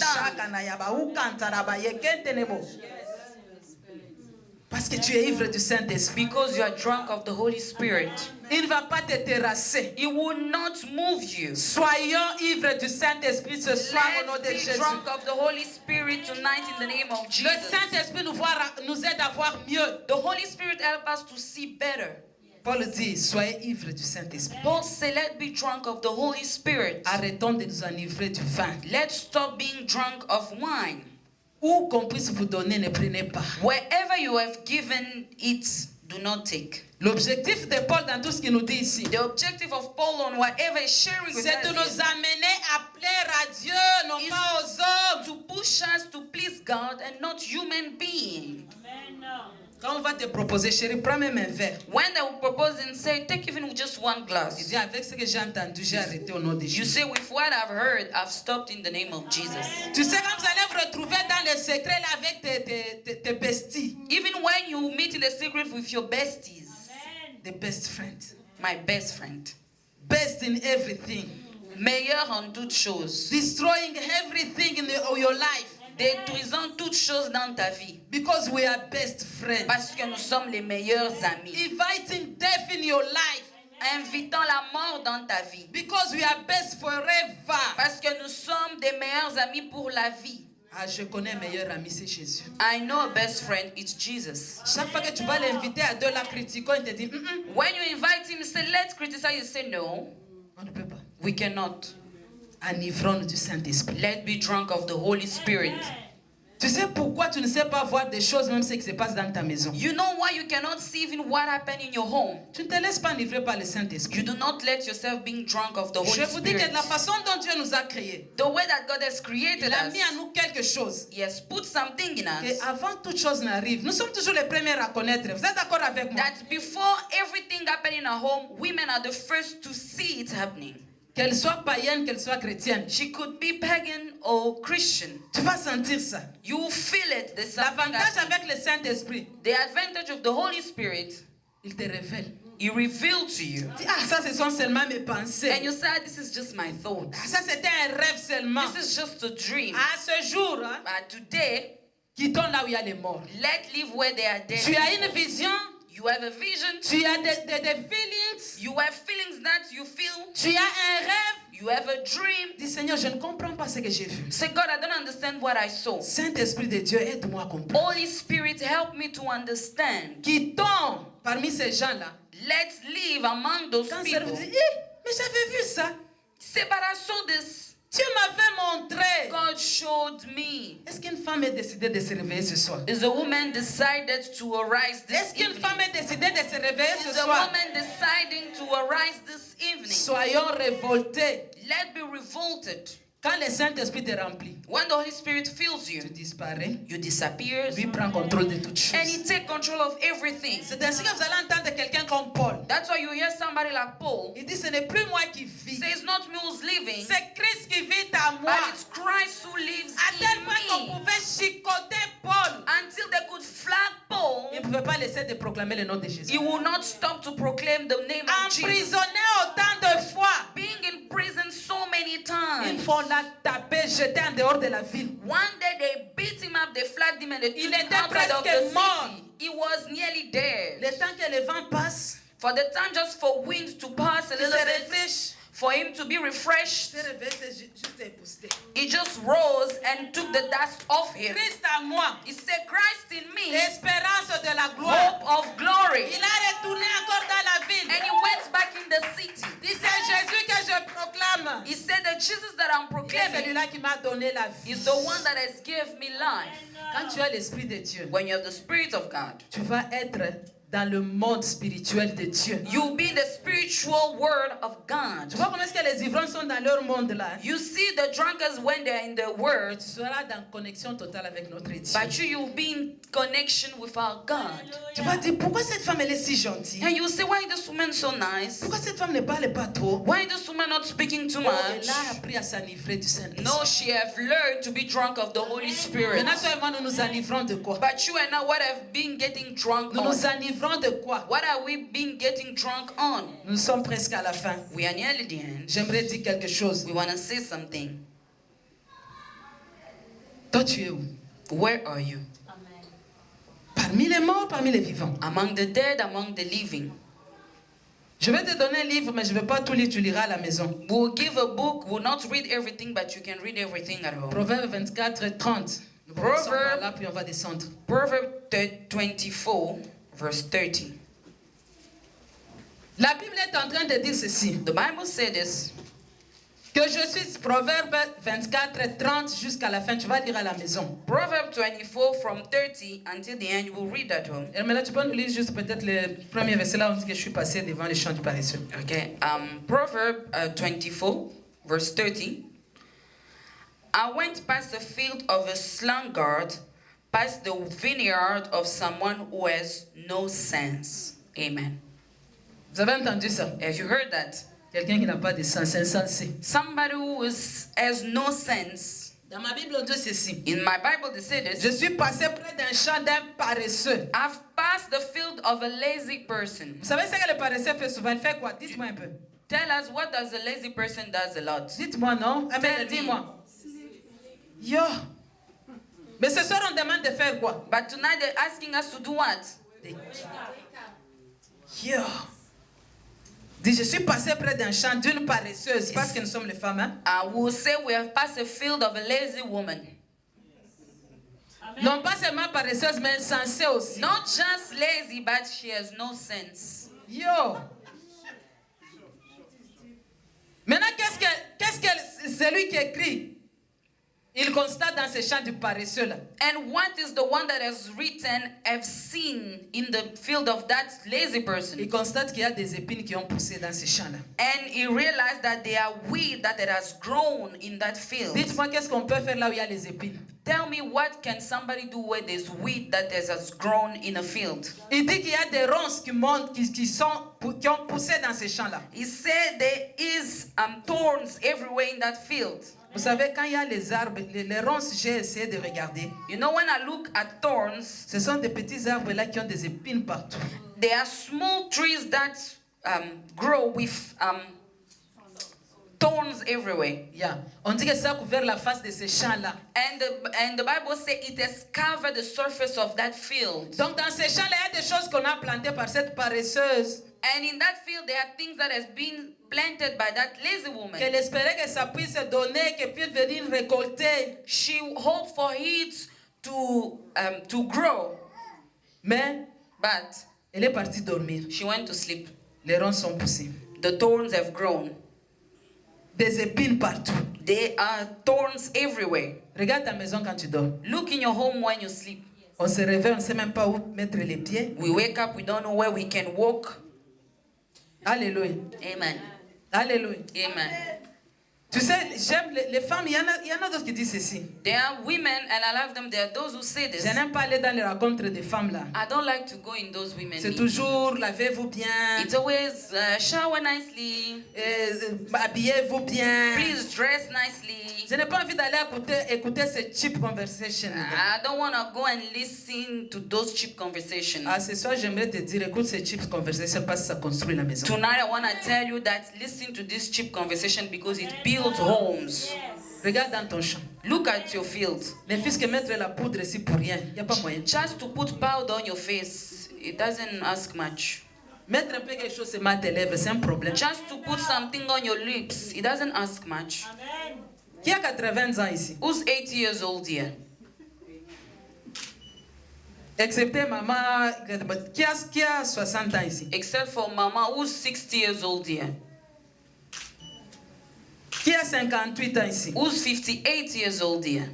S4: Parce que tu es ivre du Saint-Esprit.
S2: Because you are drunk of the Holy Spirit.
S4: Il ne va pas te terrasser.
S2: It will not move you.
S4: Soyons ivres du Saint-Esprit ce soir au nom de
S2: Let's be
S4: Jésus.
S2: drunk of the Holy Spirit tonight in the name of
S4: Le
S2: Jesus.
S4: Saint-Esprit nous aide à voir mieux.
S2: The Holy Spirit helps us to see better.
S4: Paul dit, soyez ivres du Saint-Esprit.
S2: Paul said, let's be drunk of the Holy Spirit.
S4: Arrêtons de nous enivrer du vin.
S2: Let's stop being drunk of wine.
S4: Où qu'on puisse vous donner, ne prenez pas.
S2: Wherever you have given it, do not take.
S4: L'objectif de Paul dans tout ce qu'il nous dit ici,
S2: The objective of Paul on whatever is sharing with
S4: c'est de
S2: us
S4: nous
S2: is
S4: amener à plaire à Dieu, non pas aux hommes.
S2: to push us to please God and not human beings.
S4: Quand on va te proposer, chérie, prends même un verre.
S2: When they will propose and say, take even just one
S4: Il
S2: glass.
S4: dit, avec ce que j'ai entendu, j'ai arrêté au nom de
S2: You
S4: Jésus.
S2: say, with what I've heard, I've stopped in the name of Jesus.
S4: Tu sais, quand vous allez vous retrouver dans le secret là, avec tes besties,
S2: Even when you meet in the secret with your besties,
S4: the best friends,
S2: my best friend,
S4: best in everything,
S2: meilleur en toutes choses,
S4: destroying everything in your life,
S2: détruisant toutes choses dans ta vie,
S4: because we are best friends.
S2: parce que nous sommes les meilleurs amis,
S4: Inviting death in your life,
S2: invitant la mort dans ta vie,
S4: because we are best forever.
S2: parce que nous sommes des meilleurs amis pour la vie.
S4: Ah, je connais un meilleur ami, c'est Jésus.
S2: I know a best friend, it's Jesus.
S4: Chaque fois que tu vas l'inviter à deux la critiquant, il te dit,
S2: When you invite him, say, let's criticize, you say, no,
S4: on ne peut pas.
S2: we cannot.
S4: Enivrons du Saint-Esprit.
S2: Let's be drunk of the Holy Spirit.
S4: Tu sais pourquoi tu ne sais pas voir des choses, même ce qui se passe dans ta maison.
S2: You know why you cannot see even what happened in your home?
S4: Tu ne te laisses pas enivrer par le
S2: You
S4: Saint-Esprit.
S2: do not let yourself being drunk of the
S4: Je
S2: Holy
S4: vous dis que
S2: Spirit.
S4: la façon dont Dieu nous a créés,
S2: The way that God has created
S4: il a mis en
S2: us,
S4: nous quelque chose.
S2: He has put something in
S4: Et
S2: us
S4: avant toute chose n'arrive, nous sommes toujours les premiers à connaître. Vous êtes d'accord avec moi?
S2: that before everything happening in our home, women are the first to see it happening.
S4: Qu'elle soit païenne, qu'elle soit chrétienne.
S2: She could be pagan or Christian.
S4: Tu vas sentir ça.
S2: You will feel it. There's something
S4: L'avantage
S2: happening.
S4: avec le Saint-Esprit,
S2: The advantage of the Holy Spirit,
S4: il te révèle.
S2: He revealed to you.
S4: Tu dis, ah, ça, ce sont seulement mes pensées.
S2: And you say, this is just my thoughts.
S4: Ah, ça, c'était un rêve seulement.
S2: This is just a dream.
S4: À ce jour, hein,
S2: But today,
S4: quittons là où il y a les morts.
S2: let's live where they are
S4: Tu
S2: dead.
S4: as une vision,
S2: You have a vision.
S4: tu as des feelings,
S2: You have feelings that you feel.
S4: tu as un rêve.
S2: You have a dream.
S4: Dis, Seigneur, je ne comprends pas ce que j'ai vu.
S2: Say, God, I don't understand what I saw.
S4: Saint-Esprit de Dieu, aide-moi à comprendre.
S2: Holy Spirit, help me to understand.
S4: Quittons parmi ces gens-là.
S2: Let's live among those
S4: Quand
S2: people.
S4: ça vous dit, eh, mais j'avais vu ça.
S2: Say, but I saw this.
S4: Dieu m'avait montré.
S2: God showed me.
S4: Est-ce qu'une femme est décidée de se réveiller ce soir?
S2: Is a woman decided to arise this
S4: Est-ce qu'une
S2: evening?
S4: femme est décidée de se réveiller ce
S2: Is a
S4: soir?
S2: woman deciding to arise this evening?
S4: Soyons révoltés.
S2: Let's be revolted.
S4: Quand le Saint-Esprit te remplit,
S2: When the Holy Spirit fills you,
S4: tu disparais.
S2: you disappear,
S4: Lui prend contrôle de toutes
S2: and
S4: choses.
S2: He take control of everything.
S4: C'est ainsi que vous allez entendre quelqu'un comme Paul.
S2: That's why you hear somebody like Paul
S4: Il dit, ce n'est plus moi qui vis.
S2: say, it's not me who's living,
S4: C'est Christ qui vit en moi.
S2: but it's Christ who lives
S4: À tel
S2: in
S4: point qu'on
S2: me.
S4: pouvait chicoter Paul.
S2: Until they could flag Paul,
S4: Il ne pouvait pas laisser de proclamer le nom de Jésus.
S2: he will not stop to proclaim the name of Jesus.
S4: Emprisonné autant de fois.
S2: Being in prison so many
S4: Une
S2: times.
S4: fois on l'a tapé, jeté en dehors de la ville.
S2: One day they beat him up, they flagged him, and they
S4: Il
S2: took him
S4: était
S2: outside of
S4: presque
S2: the
S4: mort.
S2: city. He was nearly dead.
S4: Le temps que le vent passe,
S2: For the time just for wind to pass a
S4: il
S2: little
S4: se
S2: bit,
S4: réfléchit.
S2: for him to be refreshed,
S4: Se réveille, c'est juste épousseté.
S2: he just rose and took the dust off him.
S4: Christ en moi,
S2: He said, Christ in me,
S4: espérance de la gloire.
S2: hope of glory.
S4: Il a retourné encore dans la ville.
S2: And he went back in the city.
S4: Dit, c'est Jésus que je proclame.
S2: He said, the Jesus that I'm
S4: C'est
S2: proclaiming
S4: celui-là qui m'a donné la vie.
S2: is the one that has given me life.
S4: Quand tu as l'Esprit de Dieu,
S2: When you have the Spirit of God,
S4: tu vas être dans le monde spirituel de Dieu.
S2: you'll be in the spiritual word of God.
S4: Tu vois comment est-ce que les ivrognes sont dans leur monde là?
S2: You see the drunkards when they're in the word,
S4: Tu seras dans connexion totale avec notre Dieu.
S2: but you'll be in connection with our God.
S4: Tu vas dire, pourquoi cette femme elle est si gentille?
S2: And you say, why is this woman so nice?
S4: Pourquoi cette femme ne parle pas trop?
S2: Why is this woman not speaking too
S4: Oh,
S2: much?
S4: elle a appris à s'enivrer du Saint-Esprit.
S2: No, she have learned to be drunk of the Holy Spirit.
S4: Maintenant, toi et moi, nous nous enivrons de quoi?
S2: But you and I, what have been getting drunk
S4: Nous
S2: on?
S4: nous enivrons de quoi?
S2: What are we been getting drunk on?
S4: Nous sommes presque à la fin.
S2: We are nearly the end.
S4: J'aimerais dire quelque chose.
S2: We want to say something.
S4: Toi, tu es où?
S2: Where are you?
S4: Parmi les morts, parmi les vivants.
S2: Among the dead, among the living.
S4: Je vais te donner un livre, mais je ne vais pas tout lire, tu liras à la maison.
S2: We'll give a book. We'll not read everything, but you can read everything at home.
S4: Proverbe 24, 30. Nous commençons par là, puis on va descendre.
S2: Proverbs 24, verse 30.
S4: La Bible est en train de dire ceci.
S2: The Bible said this.
S4: Que je suis Proverbe 24, 30 jusqu'à la fin. Tu vas lire à la maison.
S2: Proverbs 24 from 30 until the end. You will read at home.
S4: Et maintenant, tu peux nous lire juste peut-être le premier verset là où on dit que je suis passé devant les champs du paresseux.
S2: Okay. Proverb 24 verse 30. I went past the field of a sluggard, past the vineyard of someone who has no sense. Amen.
S4: Vous avez entendu ça?
S2: Have you heard that?
S4: Quelqu'un qui n'a pas de sens, insensé.
S2: Somebody who has no sense.
S4: Dans ma Bible, on dit ceci.
S2: In my Bible, they say this.
S4: Je suis passé près d'un champ d'un paresseux.
S2: I've passed the field of a lazy person.
S4: Vous savez ce que le paresseux fait souvent? Il fait quoi? Dites-moi un peu.
S2: Tell us, what does a lazy person does a lot?
S4: Dites-moi, non? Amen, dis-moi. Yo. Mais ce soir, on demande de faire quoi?
S2: But tonight they're asking us to do what?
S4: Yo. Dis, je suis passé près d'un champ d'une paresseuse. Parce que nous sommes les femmes, hein?
S2: I will say we have passed a field of a lazy woman.
S4: Non pas seulement paresseuse, mais insensée aussi.
S2: Not just lazy, but she has no sense.
S4: Yo. Maintenant, qu'est-ce que celui qui écrit? Il constate dans ce champ du paresseux là.
S2: And what is the one that has written, have seen in the field of that lazy person?
S4: Il constate qu'il y a des épines qui ont poussé dans ce champ là.
S2: And he realized that there are weed that has grown in that field.
S4: Dites-moi qu'est-ce qu'on peut faire là où il y a les épines.
S2: Tell me, what can somebody do where there's weed that has grown in a field?
S4: Il dit qu'il y a des ronces qui montent, qui ont poussé dans ce champ là.
S2: He said there is thorns everywhere in that field.
S4: Vous savez, quand il y a les arbres, les ronces, j'ai essayé de regarder.
S2: You know, when I look at thorns,
S4: Ce sont des petits arbres là qui ont des épines partout.
S2: there are small trees that grow with thorns everywhere.
S4: Yeah. On dit que ça a couvert la face de ce champ là.
S2: And the Bible says it has covered the surface of that field.
S4: Donc dans ce champ là, il y a des choses qu'on a plantées par cette paresseuse.
S2: And in that field, there are things that has been planted by that lazy woman.
S4: Qu'elle espérait que ça puisse donner, qu'elle puisse venir récolter.
S2: She hoped for it to grow,
S4: Mais
S2: but
S4: elle est partie dormir.
S2: she went to sleep.
S4: Les ronces sont poussées.
S2: The thorns have grown.
S4: Des épines partout.
S2: There are thorns everywhere.
S4: Regarde ta maison quand tu dors.
S2: Look in your home when you sleep.
S4: On se réveille, on ne sait même pas où mettre les pieds.
S2: We wake up, we don't know where we can walk.
S4: Alléluia.
S2: Amen.
S4: Alléluia.
S2: Amen.
S4: Tu sais, j'aime les femmes, il y en a d'autres qui disent ceci.
S2: There are women, and I love them. There are those who say this.
S4: Je n'aime pas aller dans les rencontres des femmes là.
S2: I don't like to go in those women
S4: C'est
S2: meetings.
S4: toujours lavez-vous bien,
S2: It's always shower nicely.
S4: habillez-vous bien.
S2: Please dress nicely.
S4: Je n'ai pas envie d'aller écouter ces cheap conversations.
S2: I don't want to go and listen to those cheap conversations.
S4: Ah, ce soir, j'aimerais te dire, écoute ces cheap conversations parce que ça construit la maison.
S2: Tonight, I want to tell you that listen to this cheap conversation because it builds homes.
S4: Regarde dans ton champ.
S2: Look at your field.
S4: Les fils que mettre la poudre ici pour rien, il n'y a pas moyen.
S2: Just to put powder on your face, it doesn't ask much.
S4: Mettre un peu quelque chose sur tes lèvres, c'est un problème.
S2: Just to put something on your lips, it doesn't ask much.
S4: Qui a 80 ans ici?
S2: Who's 80 years old here?
S4: Excepté maman, qui a 60 ans ici?
S2: Except for Mama, who's 60 years old here?
S4: Qui a 58 ans ici?
S2: Who's 58 years old here?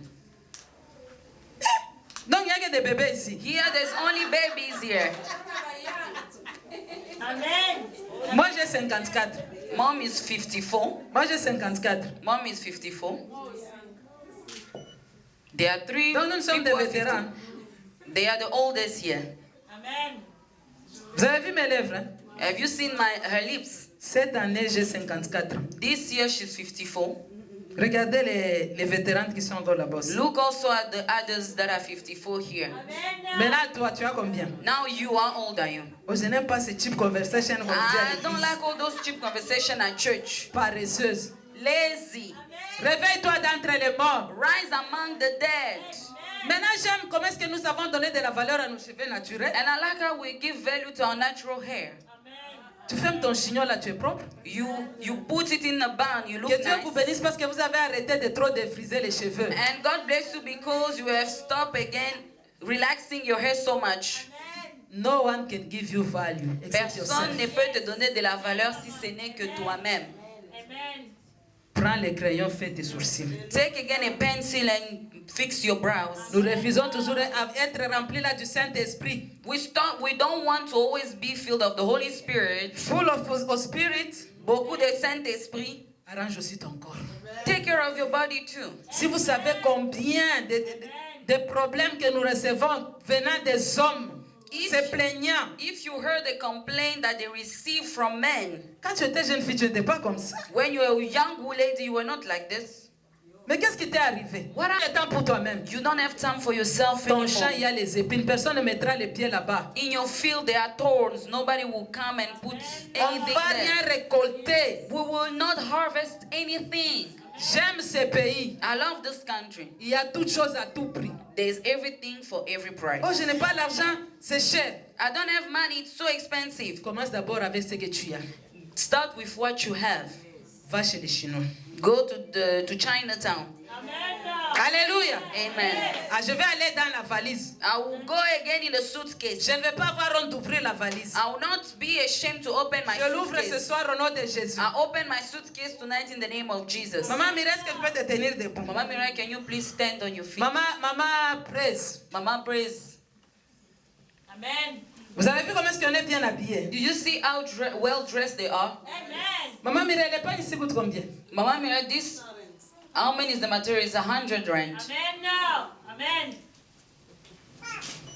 S4: Donc il n'y a que des bébés ici.
S2: Here, there's only babies here.
S4: Moi j'ai 54.
S2: Mom is 54.
S4: Moi j'ai 54.
S2: Mom is 54. There are three
S4: Donc nous sommes des
S2: people.
S4: vétérans.
S2: They are the oldest here.
S4: Vous avez vu mes lèvres? Hein?
S2: Have you seen her lips?
S4: Cette année j'ai 54 ans.
S2: This year she's 54.
S4: Regardez les vétérans qui sont encore là-bas.
S2: Look also at the others that are 54 here.
S4: Maintenant toi tu as combien?
S2: Now you are old, are you?
S4: Oh, je n'aime pas ces cheap conversations qu'on dit à
S2: I don't
S4: l'église.
S2: like all those cheap conversations at church.
S4: Paresseuse.
S2: Lazy.
S4: Réveille-toi d'entre les morts.
S2: Rise among the dead.
S4: Maintenant j'aime comment est-ce que nous avons donné de la valeur à nos cheveux naturels.
S2: And I like how we give value to our natural hair.
S4: Tu fermes ton chignon là, tu es propre.
S2: You put it in a bun, you look
S4: Que Dieu vous
S2: nice.
S4: bénisse parce que vous avez arrêté de trop défriser les cheveux.
S2: And God bless you because you have stopped again relaxing your hair so much.
S5: No one can give you value except
S2: Personne
S5: yourself.
S2: ne peut te donner de la valeur si ce n'est que toi-même.
S5: Prends les crayons, fais tes sourcils.
S2: Take again a pencil and fix your brows.
S5: Nous refusons toujours d'être remplis là du Saint-Esprit.
S2: We don't want to always be filled of the Holy Spirit.
S5: Full of spirit.
S2: Beaucoup de Saint-Esprit.
S5: Arrange aussi ton corps.
S2: Take care of your body too.
S5: Si vous savez combien de problèmes que nous recevons venant des hommes, se plaignant.
S2: If you heard the complaint that they receive from men,
S5: Quand tu étais jeune fille, tu n'étais pas comme ça.
S2: when you were a young lady, you were not like this.
S5: Mais qu'est-ce qui t'est arrivé?
S2: What
S5: Tu as temps pour toi-même.
S2: You don't have time for yourself
S5: Ton champ, il y
S2: anymore.
S5: a les épines. Personne ne mettra les pieds là-bas.
S2: In your field, there are thorns. Nobody will come and put
S5: On ne
S2: anything
S5: va
S2: there.
S5: rien récolter.
S2: We will not harvest anything.
S5: J'aime ce pays.
S2: I love this country.
S5: Il y a toutes choses à tout prix.
S2: There's everything for every price.
S5: Oh, je n'ai pas l'argent, c'est cher.
S2: I don't have money, it's so expensive.
S5: Commence d'abord avec ce que tu as.
S2: Start with what you have.
S5: Va chez les Chinois.
S2: Go to Chinatown.
S5: Alléluia.
S2: Amen.
S5: Ah, je vais aller dans la valise.
S2: I will go again in the suitcase.
S5: Je ne vais pas avoir honte d'ouvrir la valise.
S2: I will not be ashamed to open my
S5: Je l'ouvre ce
S2: suitcase.
S5: soir au nom de Jésus.
S2: I open my suitcase tonight in the name of Jesus.
S5: Maman Mireille, est-ce que tu peux te tenir debout?
S2: Mama Mirai, can you please stand on your feet?
S5: Maman Praise.
S2: Mama, praise.
S6: Amen.
S5: Vous avez vu comment est-ce qu'on est bien habillé?
S2: Do you see how well dressed they are?
S6: Amen.
S5: Maman Mireille, les pagnes ici coûtent combien?
S2: Mama Mirai, this, how many is the material? It's 100 rand.
S6: Amen now. Amen.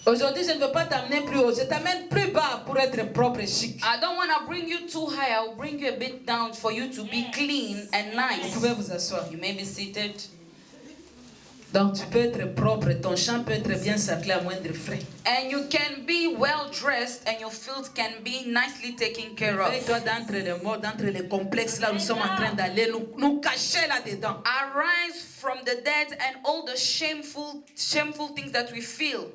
S5: Aujourd'hui, je ne veux pas t'amener plus haut. Je t'amène plus bas pour être propre et chic.
S2: I don't want to bring you too high. I will bring you a bit down for you to be clean and
S5: Vous
S2: nice.
S5: pouvez vous asseoir.
S2: You may be seated.
S5: Donc, tu peux être propre. Ton champ peut être bien cerclé à moindre frais.
S2: And you can be well dressed and your field can be nicely taken care of.
S5: Réveille-toi d'entre les morts, d'entre les complexes là où nous sommes en train d'aller nous cacher là-dedans.
S2: Arise from the dead and all the shameful things that we feel.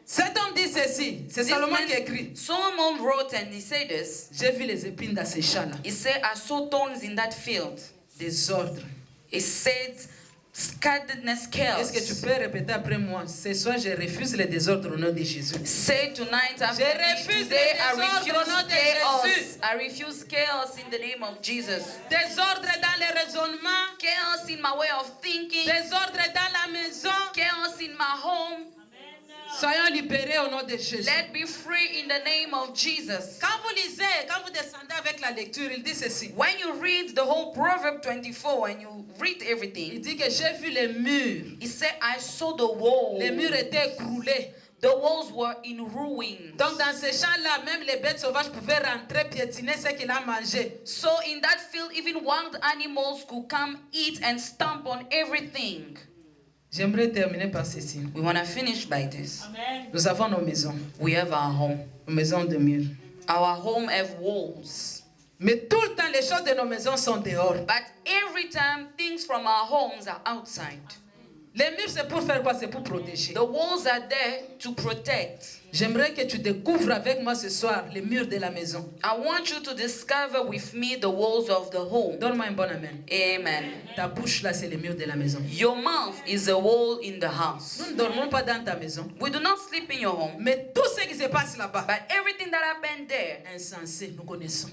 S5: Cet homme dit ceci. C'est
S2: This
S5: Salomon
S2: man-
S5: qui écrit.
S2: Solomon wrote and he said this.
S5: J'ai vu les épines dans ces champs là.
S2: He said, I saw thorns in that field.
S5: Désordre.
S2: He said, scatteredness,
S5: Est-ce que tu
S2: chaos.
S5: peux répéter après moi? Ce soir, je refuse le désordre au nom de Jésus.
S2: Say tonight after
S5: Je
S2: me,
S5: refuse
S2: today
S5: le
S2: I
S5: désordre au nom de
S2: refuse
S5: Jésus.
S2: chaos. I refuse chaos in the name of Jesus.
S5: Désordre dans les raisonnements.
S2: Chaos in my way of thinking.
S5: Désordre dans la maison.
S2: Chaos in my home.
S5: Soyons libérés au nom de Jésus.
S2: Let be free in the name of Jesus.
S5: Quand vous lisez, quand vous descendez avec la lecture, il dit ceci.
S2: When you read the whole Proverb 24 and you read
S5: Il
S2: everything,
S5: dit que j'ai vu les murs.
S2: he said, I saw the wall.
S5: Les murs étaient écroulés.
S2: The walls were in ruins.
S5: Donc dans ces champs-là, même les bêtes sauvages pouvaient rentrer, piétiner ce qu'il a mangé.
S2: So in that field, even wild animals could come eat and stomp on everything.
S5: J'aimerais terminer par ceci.
S2: We want to finish by this.
S6: Amen.
S5: Nous avons nos maisons,
S2: We have our home.
S5: nos maisons de murs.
S2: Our home have walls.
S5: Mais tout le temps, les choses de nos maisons sont dehors.
S2: But every time, things from our homes are outside.
S5: Les murs, c'est pour faire quoi? C'est pour protéger.
S2: The walls are there to protect.
S5: J'aimerais que tu découvres avec moi ce soir les murs de la maison.
S2: I want you to discover with me the walls of the home.
S5: Donne-moi un bon amen.
S2: Amen.
S5: Ta bouche là, c'est les murs de la maison.
S2: Your mouth is a wall in the house.
S5: Nous ne dormons pas dans ta maison.
S2: We do not sleep in your home,
S5: Mais tout ce qui se passe là-bas,
S2: but everything that happened there,
S5: insensé, nous connaissons.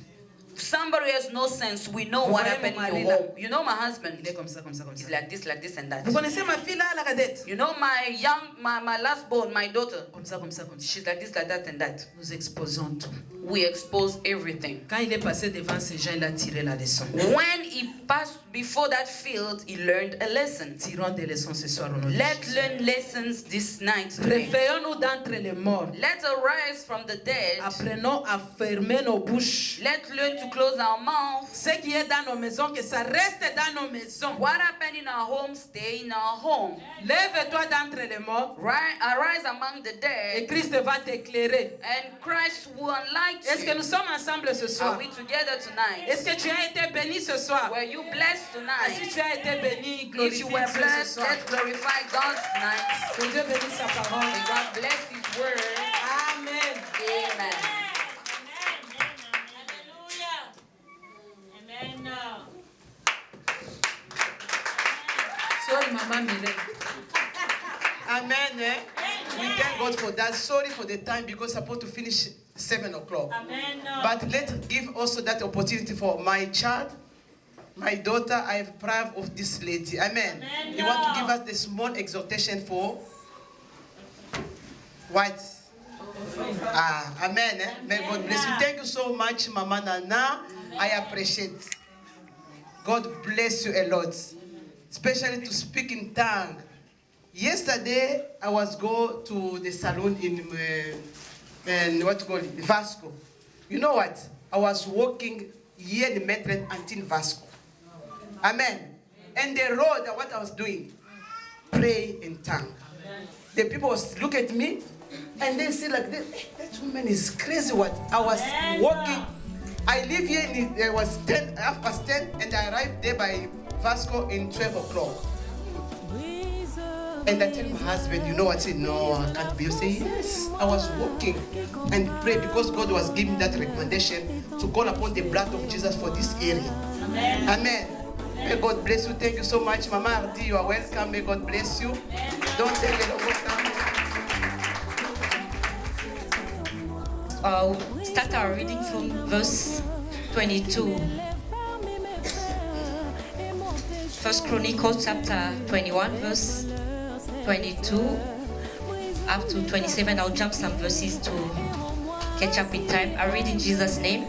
S2: somebody has no sense. We know
S5: Vous
S2: what
S5: voyez
S2: happened
S5: mon
S2: in
S5: mari
S2: your
S5: là?
S2: home. You know my husband.
S5: Il est comme ça, comme ça, comme
S2: He's
S5: ça.
S2: like this, and that.
S5: Vous connaissez ma fille là, la cadette?
S2: You know my last born, my daughter.
S5: Comme ça, comme ça, comme ça.
S2: She's like this, that, and that.
S5: Nous exposons tout.
S2: We expose everything.
S5: Quand il est passé devant ces gens, il a tiré la leçon.
S2: When he passed before that field, he learned a lesson.
S5: Tirons des leçons ce soir au nom de
S2: Let's
S5: Jésus.
S2: learn lessons this night. today.
S5: Réveillons-nous d'entre les morts.
S2: Let's arise from the dead.
S5: Apprenons à fermer nos bouches.
S2: Let's learn to close our mouth.
S5: Ce qui est dans nos maisons, que ça reste dans nos maisons.
S2: What happened in our home, stay in our home.
S5: Lève-toi d'entre les morts
S2: Arise among the
S5: et
S2: dead,
S5: Christ va t'éclairer.
S2: and Christ will enlighten
S5: Est-ce que
S2: you.
S5: nous sommes ensemble ce
S2: Are
S5: soir?
S2: we together tonight?
S5: Est-ce que tu as été béni ce soir?
S2: Were you blessed
S5: Si
S2: tonight?
S5: tu as été béni,
S2: If
S5: glorifie
S2: you
S5: Dieu
S2: were
S5: ce
S2: blessed,
S5: soir.
S2: let's glorify God tonight.
S5: Que Dieu bénisse sa parole.
S2: May God bless His word.
S5: Amen.
S2: Amen.
S6: Amen now.
S5: Sois maman Mireille.
S4: Amen. Eh? We thank God for that. Sorry for the time because I'm supposed to finish 7 o'clock.
S6: Amen.
S4: But let's give also that opportunity for my child, my daughter. I am proud of this lady. Amen.
S6: Amen.
S4: You want to give us the small exhortation for what? Amen. May God bless you. Thank you so much, Mama Nana. I appreciate. God bless you a lot, especially to speak in tongue. Yesterday, I was go to the salon in what you call it, Vasco. You know what? I was walking here in Metren until Vasco. Amen. And the road, what I was doing, pray in tongue. The people was look at me, and they say like, "Hey, that woman is crazy." What I was walking, I live here. It was 10:30, and I arrived there by Vasco in 12 o'clock. And I tell my husband, you know what? I said, no, I can't be. I say, yes, I was walking and pray because God was giving that recommendation to call upon the blood of Jesus for this area. Amen. Amen. May God bless you. Thank you so much, Mama Ardi. You are welcome. May God bless you. Don't take a lot of time.
S7: I'll start our reading from verse 22. First Chronicles chapter 21, verse 22 up to 27. I'll jump some verses to catch up in time. I read in Jesus' name.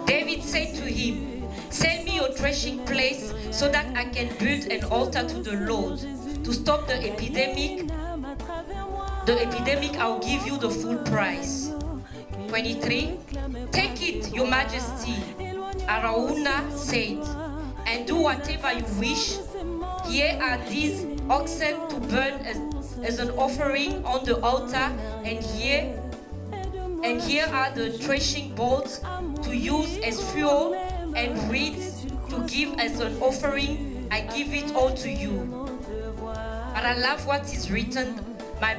S7: David said to him, "Send me your threshing place so that I can build an altar to the Lord. To stop the epidemic, I'll give you the full price." 23. "Take it, your majesty," Araunah said, "and do whatever you wish. Here are these oxen to burn as an offering on the altar, and here are the threshing bowls to use as fuel, and reeds to give as an offering. I give it all to you." But I love what is written. My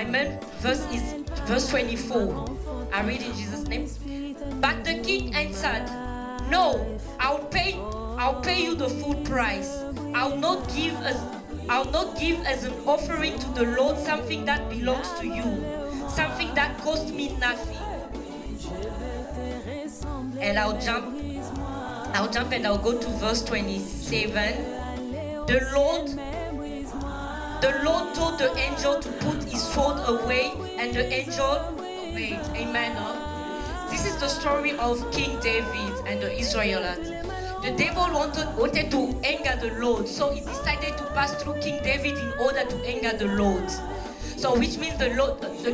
S7: main verse is verse 24. I read in Jesus' name. "But the king answered, 'No, I'll pay you the full price. I'll not give as an offering to the Lord something that belongs to you, something that cost me nothing.'" And I'll jump and I'll go to verse 27. The Lord told the angel to put his sword away, and the angel obeyed. Amen. This is the story of King David and the Israelites. The devil wanted to anger the Lord, so he decided to pass through King David in order to anger the Lord. So which means the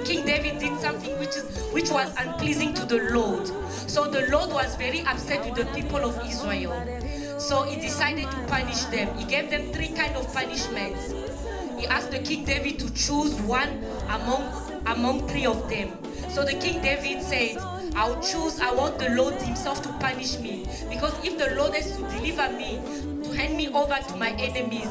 S7: King David did something which was unpleasing to the Lord. So the Lord was very upset with the people of Israel. So he decided to punish them. He gave them 3 kinds of punishments. He asked the King David to choose one among 3 of them. So the King David said, I want the Lord himself to punish me. Because if the Lord has to deliver me, to hand me over to my enemies,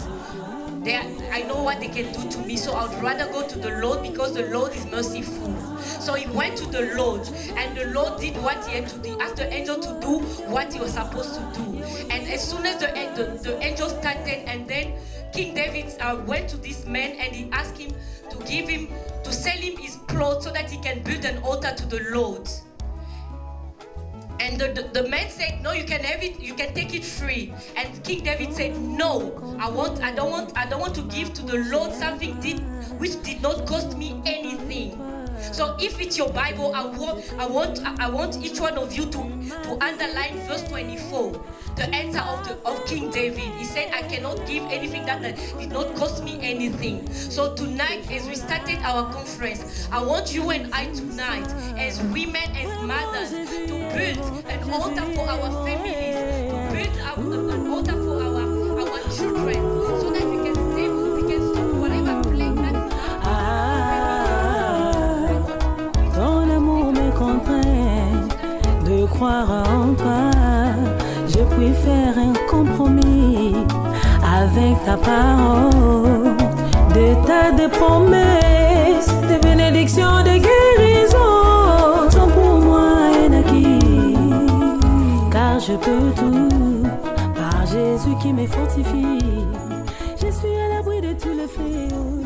S7: I know what they can do to me. So I would rather go to the Lord because the Lord is merciful. So he went to the Lord, and the Lord did what he had to do. He asked the angel to do what he was supposed to do. And as soon as the angel started, and then King David went to this man and he asked him to sell him his plot so that he can build an altar to the Lord. And the man said, "No, you can have it. You can take it free." And King David said, "No, I don't want to give to the Lord something which did not cost me anything." So if it's your Bible, I want each one of you to underline verse 24. The answer of King David. He said, "I cannot give anything that did not cost me anything." So tonight, as we started our conference, I want you and I tonight, as women, as mothers, to build an altar for our families, to build an altar for our children, so that we can stop whatever plague that is happening.
S1: Ton amour me contraint de croire en toi. Je puis faire un compromis avec ta parole, des tas de promesses, de bénédictions, de guérisons sont pour moi un acquis, car je peux tout par Jésus qui me fortifie. Je suis à l'abri de tous les fléaux,